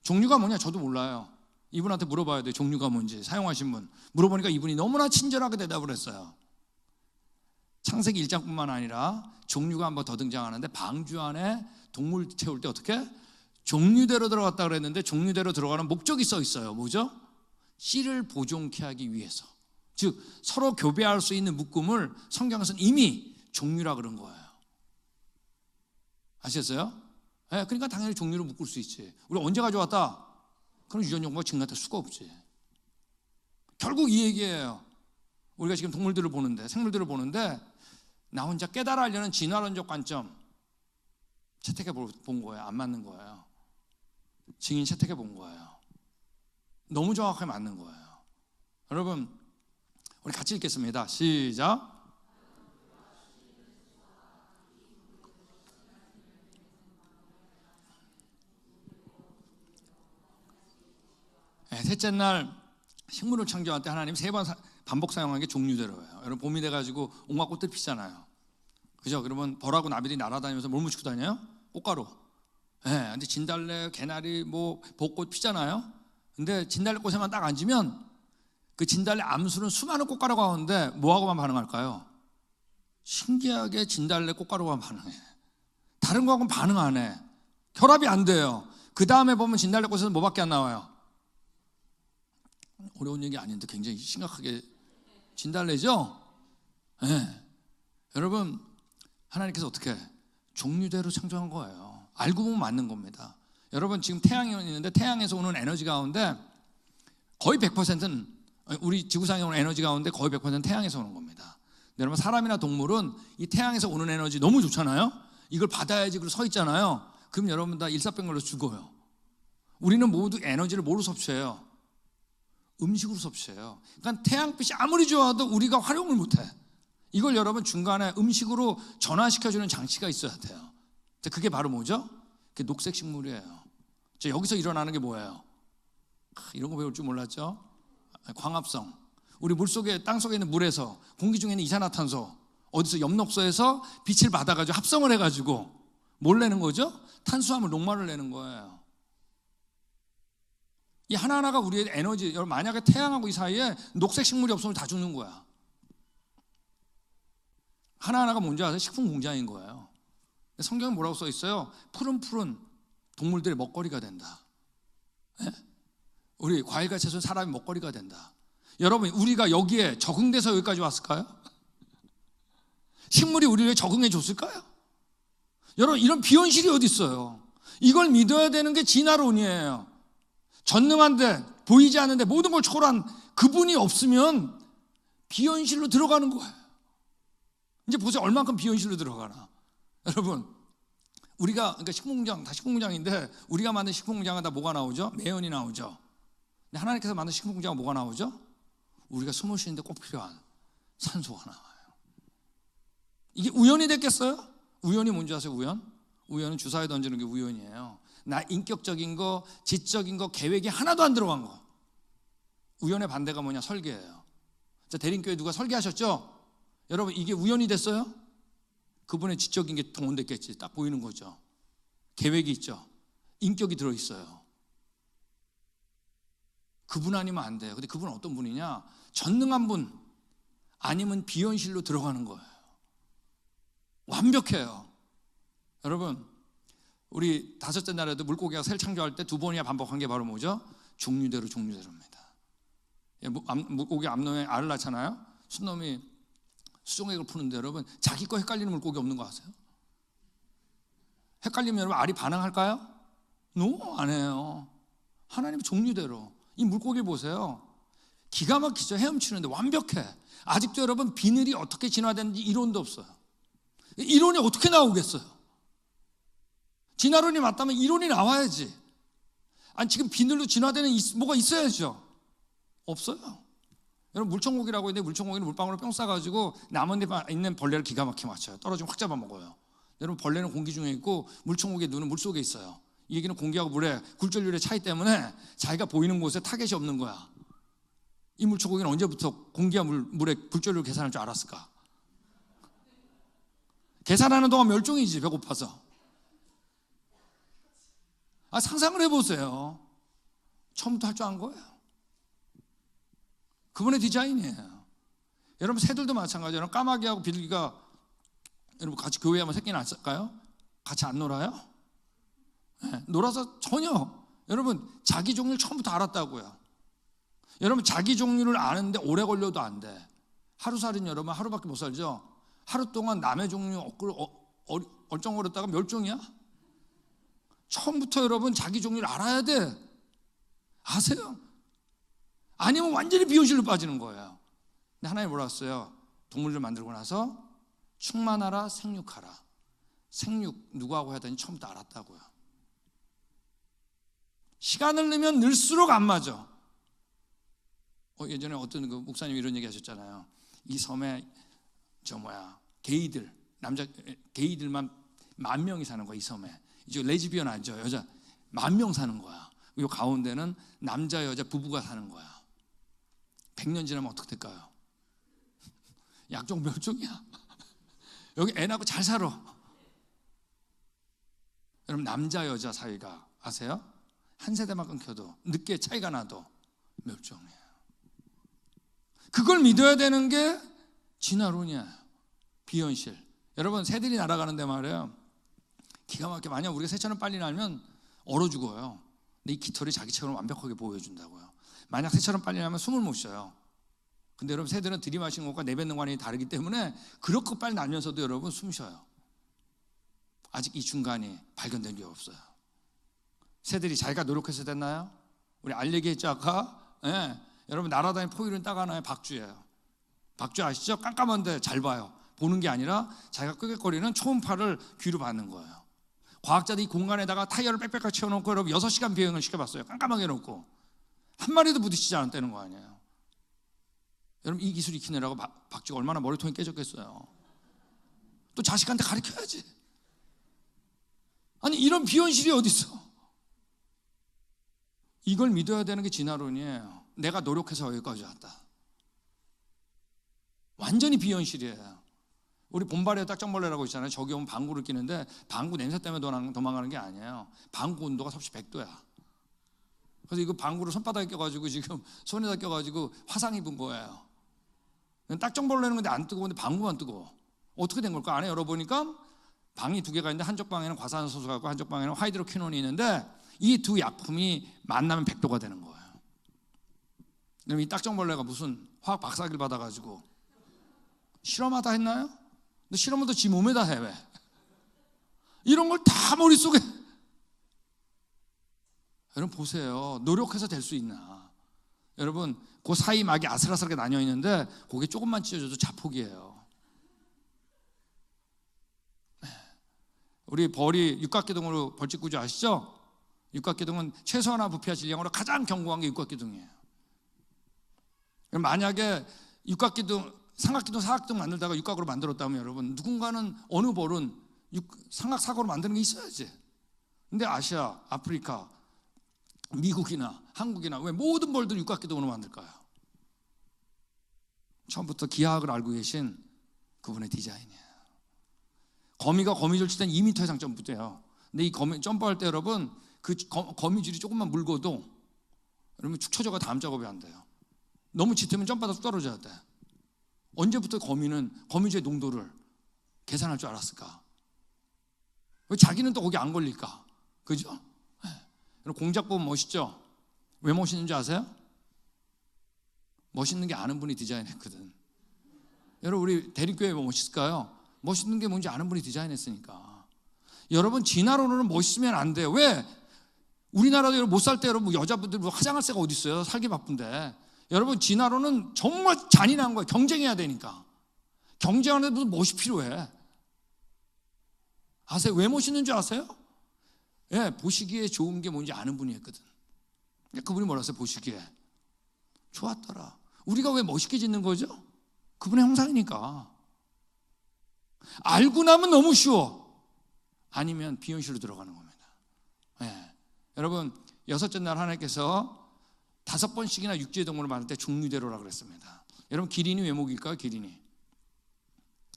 종류가 뭐냐? 저도 몰라요. 이분한테 물어봐야 돼요. 종류가 뭔지. 사용하신 분 물어보니까 이분이 너무나 친절하게 대답을 했어요. 창세기 1장뿐만 아니라 종류가 한 번 더 등장하는데 방주 안에 동물 채울 때 어떻게? 종류대로 들어갔다 그랬는데 종류대로 들어가는 목적이 써 있어요. 뭐죠? 씨를 보존케 하기 위해서. 즉 서로 교배할 수 있는 묶음을 성경에서는 이미 종류라 그런 거예요. 아시겠어요? 네, 그러니까 당연히 종류로 묶을 수 있지. 우리 언제 가져왔다? 그럼 유전 연구가 증가될 수가 없지. 결국 이 얘기예요. 우리가 지금 동물들을 보는데, 생물들을 보는데 나 혼자 깨달으려는 진화론적 관점 채택해 본 거예요. 안 맞는 거예요. 증인 채택해 본 거예요. 너무 정확하게 맞는 거예요. 여러분 우리 같이 읽겠습니다. 시작. 셋째 날 식물을 창조할 때 하나님 3번 반복 사용한 게 종류대로예요. 여러분 봄이 돼가지고 온갖 꽃들 피잖아요. 그죠? 그러면 벌하고 나비들이 날아다니면서 뭘 묻히고 다녀요? 꽃가루. 예, 근데 진달래, 개나리, 뭐 벚꽃 피잖아요. 근데 진달래 꽃에만 딱 앉으면 그 진달래 암수는 수많은 꽃가루 가운데 뭐하고만 반응할까요? 신기하게 진달래 꽃가루가 반응해. 다른 거하고는 반응 안 해. 결합이 안 돼요. 그 다음에 보면 진달래 꽃에서 뭐밖에 안 나와요? 어려운 얘기 아닌데 굉장히 심각하게 진달래죠? 네. 여러분 하나님께서 어떻게 종류대로 창조한 거예요. 알고 보면 맞는 겁니다. 여러분 지금 태양이 있는데 태양에서 오는 에너지 가운데 거의 100%는 우리 지구상에 오는 에너지 가운데 거의 100%는 태양에서 오는 겁니다. 여러분 사람이나 동물은 이 태양에서 오는 에너지 너무 좋잖아요. 이걸 받아야지 그러고 서 있잖아요. 그럼 여러분 다 일사병으로 죽어요. 우리는 모두 에너지를 뭐로 섭취해요? 음식으로 섭취해요. 그러니까 태양빛이 아무리 좋아도 우리가 활용을 못해. 이걸 여러분 중간에 음식으로 전환시켜주는 장치가 있어야 돼요. 그게 바로 뭐죠? 그게 녹색 식물이에요. 여기서 일어나는 게 뭐예요? 이런 거 배울 줄 몰랐죠? 광합성. 우리 물속에 땅속에 있는 물에서 공기 중에 있는 이산화탄소 어디서 엽록소에서 빛을 받아가지고 합성을 해가지고 뭘 내는 거죠? 탄수화물 녹말을 내는 거예요. 이 하나하나가 우리의 에너지. 여러분 만약에 태양하고 이 사이에 녹색 식물이 없으면 다 죽는 거야. 하나하나가 뭔지 아세요? 식품 공장인 거예요. 성경에 뭐라고 써 있어요? 푸른 동물들의 먹거리가 된다. 네? 우리 과일과 채소 사람의 먹거리가 된다. 여러분 우리가 여기에 적응돼서 여기까지 왔을까요? 식물이 우리를 적응해 줬을까요? 여러분 이런 비현실이 어디 있어요? 이걸 믿어야 되는 게 진화론이에요. 전능한데 보이지 않는데 모든 걸 초월한 그분이 없으면 비현실로 들어가는 거예요. 이제 보세요 얼만큼 비현실로 들어가나. 여러분 우리가 그러니까 식품공장 다 식품공장인데 우리가 만든 식품공장은 다 뭐가 나오죠? 매연이 나오죠. 근데 하나님께서 만든 식품공장은 뭐가 나오죠? 우리가 숨을 쉬는데 꼭 필요한 산소가 나와요. 이게 우연이 됐겠어요? 우연이 뭔지 아세요? 우연은 주사에 던지는 게 우연이에요. 나 인격적인 거, 지적인 거, 계획이 하나도 안 들어간 거. 우연의 반대가 뭐냐? 설계예요. 자, 대림교회 누가 설계하셨죠? 여러분 이게 우연이 됐어요? 그분의 지적인 게 동원됐겠지. 딱 보이는 거죠. 계획이 있죠. 인격이 들어있어요. 그분 아니면 안 돼요. 근데 그분은 어떤 분이냐? 전능한 분 아니면 비현실로 들어가는 거예요. 완벽해요. 여러분 우리 5째 날에도 물고기가 새를 창조할 때 2번이나 반복한 게 바로 뭐죠? 종류대로입니다. 물고기 암놈에 알을 낳잖아요. 순놈이 수종액을 푸는데 여러분 자기 거 헷갈리는 물고기 없는 거 아세요? 헷갈리면 여러분 알이 반응할까요? No, 안 해요. 하나님 종류대로. 이 물고기 보세요. 기가 막히죠. 헤엄치는데 완벽해. 아직도 여러분 비늘이 어떻게 진화되는지 이론도 없어요. 이론이 어떻게 나오겠어요? 진화론이 맞다면 이론이 나와야지. 아니 지금 비늘로 진화되는 뭐가 있어야죠. 없어요. 여러분 물총고기라고 있는데 물총고기는 물방울을 뿅 싸가지고 남은 데 있는 벌레를 기가 막히게 맞춰요. 떨어지면 확 잡아먹어요. 여러분 벌레는 공기 중에 있고 물총고기의 눈은 물속에 있어요. 이 얘기는 공기하고 물의 굴절률의 차이 때문에 자기가 보이는 곳에 타겟이 없는 거야. 이 물총고기는 언제부터 공기와 물의 굴절률을 계산할 줄 알았을까? 계산하는 동안 멸종이지, 배고파서. 상상을 해보세요. 처음부터 할 줄 안 거예요. 그분의 디자인이에요. 여러분 새들도 마찬가지예요. 여러분 까마귀하고 비둘기가 여러분 같이 교회에 새끼 낳을까요? 같이 안 놀아요? 네, 놀아서 전혀. 여러분 자기 종류를 처음부터 알았다고요. 여러분 자기 종류를 아는데 오래 걸려도 안 돼. 하루살이는 여러분 하루밖에 못 살죠. 하루 동안 남의 종류 얼쩡거렸다가 멸종이야? 처음부터 여러분 자기 종류를 알아야 돼. 아세요? 아니면 완전히 비현실로 빠지는 거예요. 근데 하나님 뭐라 했어요? 동물을 만들고 나서 충만하라 생육하라. 생육 누구하고 해야 되는지 처음부터 알았다고요. 시간을 넣으면 늘수록 안 맞아. 예전에 어떤 그 목사님이 이런 얘기 하셨잖아요. 이 섬에 게이들, 남자 게이들만 10,000명이 사는 거야. 이 섬에. 이제 레즈비언 아니죠. 여자 10,000명 사는 거야. 이 가운데는 남자 여자 부부가 사는 거야. 100년 지나면 어떻게 될까요? 약종 멸종이야. 여기 애 낳고 잘 살아. 여러분 남자 여자 사이가 아세요? 한 세대만 끊겨도 늦게 차이가 나도 멸종이에요. 그걸 믿어야 되는 게 진화론이에요. 비현실. 여러분 새들이 날아가는데 말이에요. 기가 막히게 만약 우리가 새처럼 빨리 날면 얼어 죽어요. 근데 이 깃털이 자기처럼 완벽하게 보호해준다고요. 만약 새처럼 빨리 나면 숨을 못 쉬어요. 근데 여러분 새들은 들이마시는 것과 내뱉는 관이 다르기 때문에 그렇게 빨리 날면서도 여러분 숨 쉬어요. 아직 이 중간이 발견된 게 없어요. 새들이 자기가 노력해서 됐나요? 우리 알 얘기했죠 아까? 네. 여러분 날아다니는 포유류는 딱 하나의 박쥐예요. 박쥐 아시죠? 깜깜한데 잘 봐요. 보는 게 아니라 자기가 끄덕거리는 초음파를 귀로 받는 거예요. 과학자들이 이 공간에다가 타이어를 빽빽하게 채워놓고 여러분 6시간 비행을 시켜봤어요. 깜깜하게 해놓고 한 마리도 부딪히지 않았다는 거 아니에요. 여러분 이 기술 익히느라고 박쥐가 얼마나 머리통이 깨졌겠어요. 또 자식한테 가르쳐야지. 아니 이런 비현실이 어디 있어? 이걸 믿어야 되는 게 진화론이에요. 내가 노력해서 여기까지 왔다. 완전히 비현실이에요. 우리 본발에 딱정벌레라고 있잖아요. 저기 오면 방구를 끼는데 방구 냄새 때문에 도망가는 게 아니에요. 방구 온도가 섭씨 100도야. 그래서 이거 방구를 손바닥에 껴가지고 지금 손에다 껴가지고 화상 입은 거예요. 딱정벌레는 근데 안 뜨거운데 방구만 뜨거워. 어떻게 된 걸까? 안에 열어보니까 방이 2개가 있는데 한쪽 방에는 과산화수소가 있고 한쪽 방에는 하이드로퀴논이 있는데 이 두 약품이 만나면 100도가 되는 거예요. 그럼 이 딱정벌레가 무슨 화학 박사기를 받아가지고 실험하다 했나요? 근데 실험은 또 지 몸에다 해. 왜? 이런 걸 다 머릿속에. 여러분 보세요. 노력해서 될 수 있나? 여러분 그 사이 막이 아슬아슬하게 나뉘어 있는데 거기에 조금만 찢어져도 자폭이에요. 우리 벌이 육각기둥으로 벌집구조 아시죠? 육각기둥은 최소한화 부피와 질량으로 가장 견고한 게 육각기둥이에요. 만약에 육각기둥, 삼각기둥, 사각기둥 만들다가 육각으로 만들었다면 여러분 누군가는 어느 벌은 삼각사각으로 만드는 게 있어야지. 근데 아시아, 아프리카, 미국이나 한국이나 왜 모든 벌들 육각기둥으로 만들까요? 처음부터 기하학을 알고 계신 그분의 디자인이에요. 거미가 거미줄 칠 땐 2m 이상 점프돼요. 근데 이 거미 점프할 때 여러분 그 거미줄이 조금만 물고도 여러분 축 처져가 다음 작업이 안 돼요. 너무 짙으면 점프하다 떨어져야 돼. 언제부터 거미는 거미줄의 농도를 계산할 줄 알았을까? 왜 자기는 또 거기 안 걸릴까? 그죠? 네. 공작 보면 멋있죠? 왜 멋있는지 아세요? 멋있는 게 아는 분이 디자인했거든. 여러분 우리 대립교회 뭐 멋있을까요? 멋있는 게 뭔지 아는 분이 디자인했으니까. 여러분 진화론으로는 멋있으면 안 돼요. 왜? 우리나라도 못 살 때 여러분 여자분들 뭐 화장할 새가 어디 있어요? 살기 바쁜데. 여러분 진화론은 정말 잔인한 거예요. 경쟁해야 되니까. 경쟁하는데 무슨 멋이 필요해. 아세요? 왜 멋있는 줄 아세요? 예, 보시기에 좋은 게 뭔지 아는 분이 했거든. 그분이 뭐라 했어요? 보시기에 좋았더라. 우리가 왜 멋있게 짓는 거죠? 그분의 형상이니까. 알고 나면 너무 쉬워. 아니면 비현실로 들어가는 겁니다. 네. 여러분, 여섯째 날 하나님께서 5번씩이나 육지의 동물을 만들 때 중류대로라 그랬습니다. 여러분, 기린이 왜 목일까요? 기린이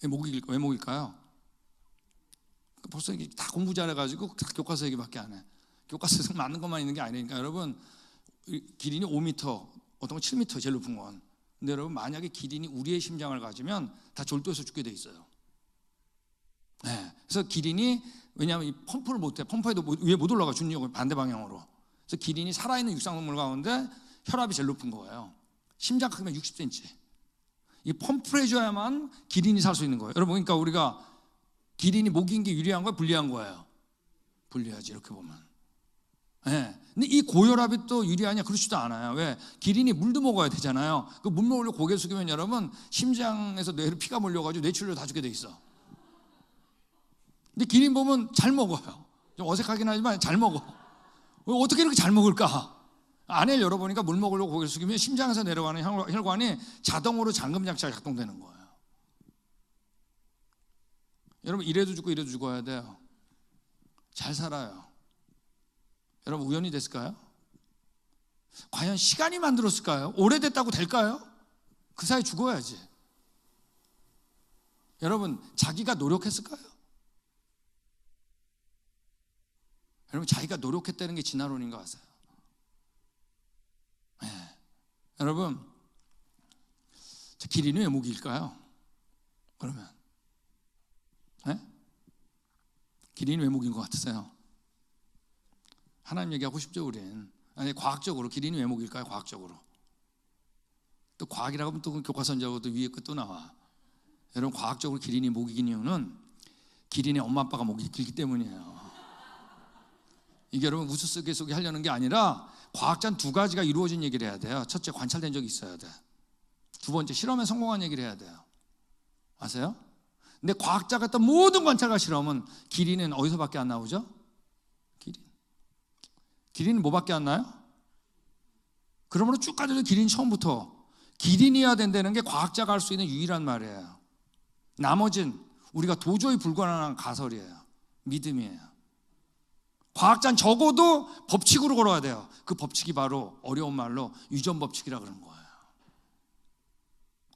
왜 목일까요? 벌써 다 공부 잘해가지고 다 교과서 얘기밖에 안 해. 교과서에서 맞는 것만 있는 게 아니니까. 여러분, 기린이 5m, 어떤 건 7m 제일 높은 건. 근데 여러분, 만약에 기린이 우리의 심장을 가지면 다 졸도해서 죽게 돼 있어요. 네. 그래서 기린이, 왜냐하면 이 펌프를 못해. 펌프에도 위에 못 올라가, 중력을 반대 방향으로. 그래서 기린이 살아있는 육상동물 가운데 혈압이 제일 높은 거예요. 심장 크기면 60cm. 이 펌프를 해줘야만 기린이 살 수 있는 거예요. 여러분, 그러니까 우리가 기린이 목인 게 유리한 거야, 불리한 거예요? 불리하지, 이렇게 보면. 네. 근데 이 고혈압이 또 유리하냐? 그렇지도 않아요. 왜? 기린이 물도 먹어야 되잖아요. 그 물 먹으려고 고개 숙이면 여러분, 심장에서 뇌로 피가 몰려가지고 뇌출혈 다 죽게 돼 있어. 근데 기린 보면 잘 먹어요. 좀 어색하긴 하지만 잘 먹어. 어떻게 이렇게 잘 먹을까? 안을 열어보니까 물 먹으려고 고개를 숙이면 심장에서 내려가는 혈관이 자동으로 잠금장치가 작동되는 거예요. 여러분, 이래도 죽고 이래도 죽어야 돼요. 잘 살아요. 여러분, 우연히 됐을까요? 과연 시간이 만들었을까요? 오래됐다고 될까요? 그 사이 죽어야지. 여러분, 자기가 노력했을까요? 여러분, 자기가 노력했다는 게 진화론인 것 같아요. 네. 여러분, 기린이 왜 목일까요? 그러면 네? 기린이 왜 목인 것 같으세요? 하나님 얘기하고 싶죠, 우린. 아니, 과학적으로 기린이 왜 목일까요? 과학적으로. 또 과학이라고 하면 또 교과서적으로 또 위에 것도 나와. 여러분, 과학적으로 기린이 목이긴 이유는 기린의 엄마 아빠가 목이 길기 때문이에요. 이게 여러분 우스갯소리 하려는 게 아니라 과학자는 2가지가 이루어진 얘기를 해야 돼요. 첫째, 관찰된 적이 있어야 돼. 2번째, 실험에 성공한 얘기를 해야 돼요. 아세요? 근데 과학자가 했던 모든 관찰과 실험은 기린은 어디서밖에 안 나오죠? 기린은 뭐밖에 안 나요? 그러므로 쭉 가져도 기린 처음부터 기린이어야 된다는 게 과학자가 할 수 있는 유일한 말이에요. 나머진 우리가 도저히 불가능한 가설이에요. 믿음이에요. 과학자는 적어도 법칙으로 걸어야 돼요. 그 법칙이 바로 어려운 말로 유전 법칙이라 그러는 거예요.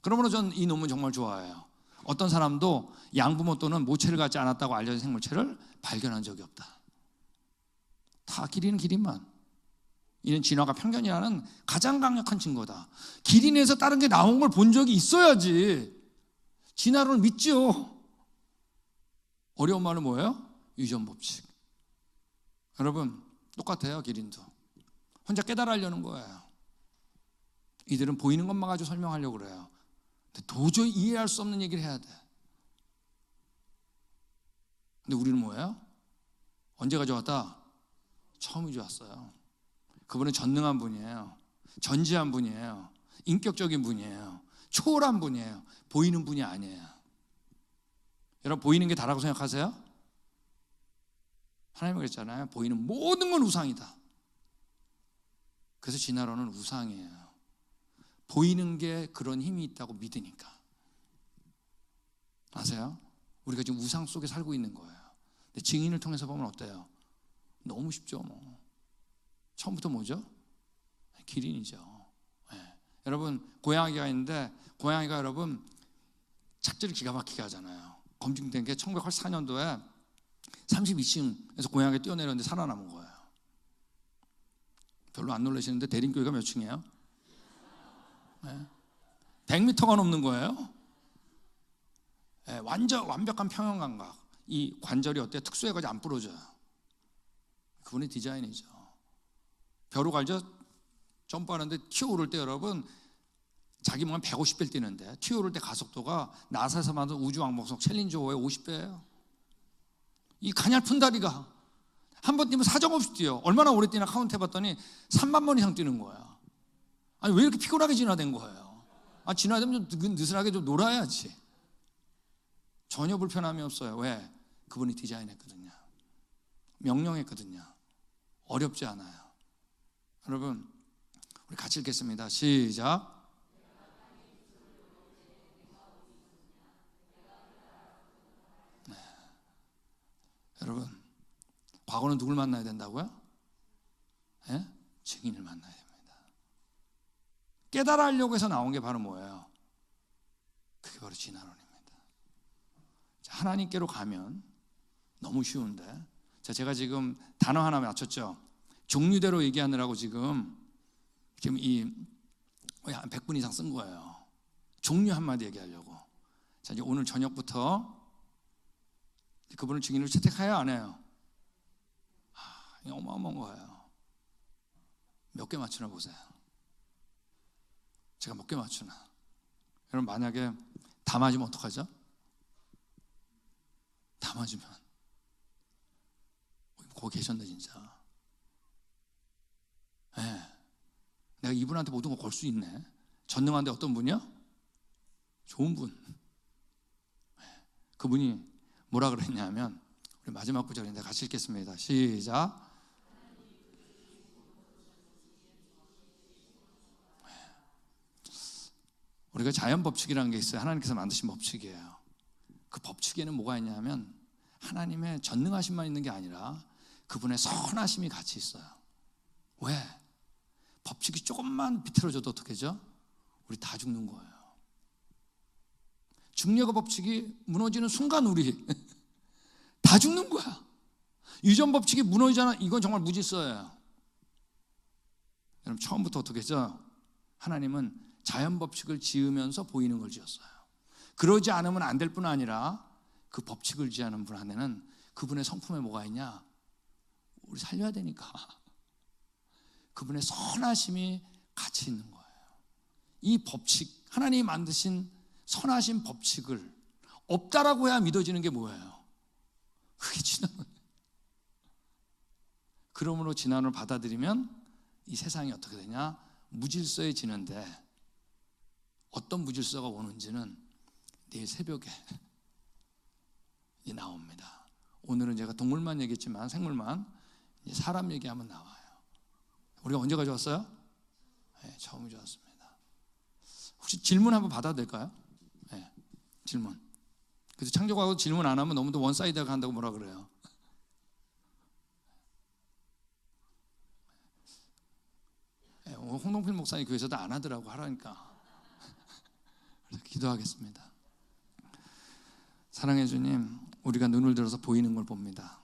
그러므로 전 이 논문 정말 좋아해요. 어떤 사람도 양부모 또는 모체를 갖지 않았다고 알려진 생물체를 발견한 적이 없다. 다 기린은 기린만. 이는 진화가 편견이라는 가장 강력한 증거다. 기린에서 다른 게 나온 걸 본 적이 있어야지 진화론을 믿죠. 어려운 말은 뭐예요? 유전 법칙. 여러분, 똑같아요. 기린도 혼자 깨달으려는 거예요. 이들은 보이는 것만 가지고 설명하려고 그래요. 근데 도저히 이해할 수 없는 얘기를 해야 돼. 근데 우리는 뭐예요? 언제가 좋았다? 처음이 좋았어요. 그분은 전능한 분이에요. 전지한 분이에요. 인격적인 분이에요. 초월한 분이에요. 보이는 분이 아니에요. 여러분, 보이는 게 다라고 생각하세요? 하나님이 그랬잖아요. 보이는 모든 건 우상이다. 그래서 진화론은 우상이에요. 보이는 게 그런 힘이 있다고 믿으니까. 아세요? 우리가 지금 우상 속에 살고 있는 거예요. 근데 증인을 통해서 보면 어때요? 너무 쉽죠. 뭐 처음부터 뭐죠? 기린이죠. 네. 여러분, 고양이가 있는데 고양이가 여러분 착지를 기가 막히게 하잖아요. 검증된 게 1984년도에 32층에서 고양이가 뛰어내렸는데 살아남은 거예요. 별로 안 놀라시는데 대림교회가 몇 층이에요? 네. 100m가 넘는 거예요. 네. 완벽한 평형 감각. 이 관절이 어때요? 특수해가지고 안 부러져요. 그분의 디자인이죠. 벼룩 알죠? 점프하는데 튀어오를 때 여러분 자기 몸은 150배를 뛰는데 튀어오를 때 가속도가 나사에서 만든 우주왕복선 챌린저호의 50배예요. 이 가냘픈 다리가 한 번 뛰면 사정없이 뛰어. 얼마나 오래 뛰나 카운트 해봤더니 3만 번 이상 뛰는 거야. 아니 왜 이렇게 피곤하게 진화된 거예요? 아, 진화되면 좀 느슨하게 좀 놀아야지. 전혀 불편함이 없어요. 왜? 그분이 디자인했거든요. 명령했거든요. 어렵지 않아요. 여러분, 우리 같이 읽겠습니다. 시작. 과거는 누굴 만나야 된다고요? 예? 증인을 만나야 됩니다. 깨달아 하려고 해서 나온 게 바로 뭐예요? 그게 바로 진화론입니다. 자, 하나님께로 가면 너무 쉬운데, 자, 제가 지금 단어 하나 맞췄죠? 종류대로 얘기하느라고 지금 한 100분 이상 쓴 거예요. 종류 한마디 얘기하려고. 자, 이제 오늘 저녁부터 그분을 증인으로 채택해야 안 해요? 이거 어마어마한 거예요. 몇 개 맞추나 보세요. 제가 몇 개 맞추나. 여러분, 만약에 다 맞으면 어떡하죠? 다 맞으면 거기 계셨네 진짜. 네. 내가 이분한테 모든 거 걸 수 있네. 전능한데 어떤 분이요? 좋은 분. 그분이 뭐라 그랬냐면, 우리 마지막 구절인데 같이 읽겠습니다. 시작. 우리가 자연 법칙이라는 게 있어요. 하나님께서 만드신 법칙이에요. 그 법칙에는 뭐가 있냐면 하나님의 전능하심만 있는 게 아니라 그분의 선하심이 같이 있어요. 왜? 법칙이 조금만 비틀어져도 어떻게 되죠? 우리 다 죽는 거예요. 중력의 법칙이 무너지는 순간 우리 다 죽는 거야. 유전 법칙이 무너지잖아. 이건 정말 무질서예요. 여러분, 처음부터 어떻게 했죠? 하나님은 자연 법칙을 지으면서 보이는 걸 지었어요. 그러지 않으면 안 될 뿐 아니라 그 법칙을 지하는 분 안에는 그분의 성품에 뭐가 있냐? 우리 살려야 되니까 그분의 선하심이 같이 있는 거예요. 이 법칙, 하나님이 만드신 선하신 법칙을 없다라고 해야 믿어지는 게 뭐예요? 그게 진화론. 그러므로 진화론을 받아들이면 이 세상이 어떻게 되냐? 무질서해지는데, 어떤 무질서가 오는지는 내일 새벽에 나옵니다. 오늘은 제가 동물만 얘기했지만 생물만, 사람 얘기하면 나와요. 우리가 언제 가져왔어요? 네, 처음 가져왔습니다. 혹시 질문 한번 받아도 될까요? 네, 질문. 그래서 창조과학도 질문 안 하면 너무 원사이드가 한다고 뭐라 그래요. 네, 오늘 홍동필 목사님 교회에서도 안 하더라고, 하라니까. 그래서 기도하겠습니다. 사랑해 주님, 우리가 눈을 들어서 보이는 걸 봅니다.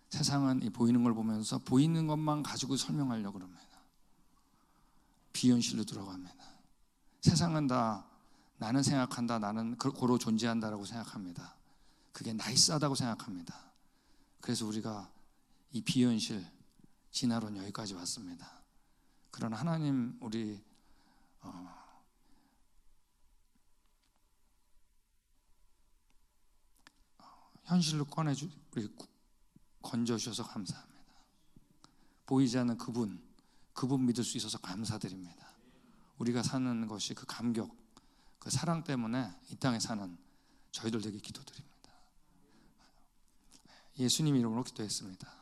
세상은 이 보이는 걸 보면서 보이는 것만 가지고 설명하려고 합니다. 비현실로 들어갑니다. 세상은 다 나는 생각한다, 나는 고로 존재한다라고 생각합니다. 그게 나이스하다고 생각합니다. 그래서 우리가 이 비현실, 진화론 여기까지 왔습니다. 그러나 하나님, 우리 현실로 우리 건져주셔서 감사합니다. 보이지 않는 그분 믿을 수 있어서 감사드립니다. 우리가 사는 것이 그 감격, 그 사랑 때문에 이 땅에 사는 저희들 되게 기도드립니다. 예수님 이름으로 기도했습니다.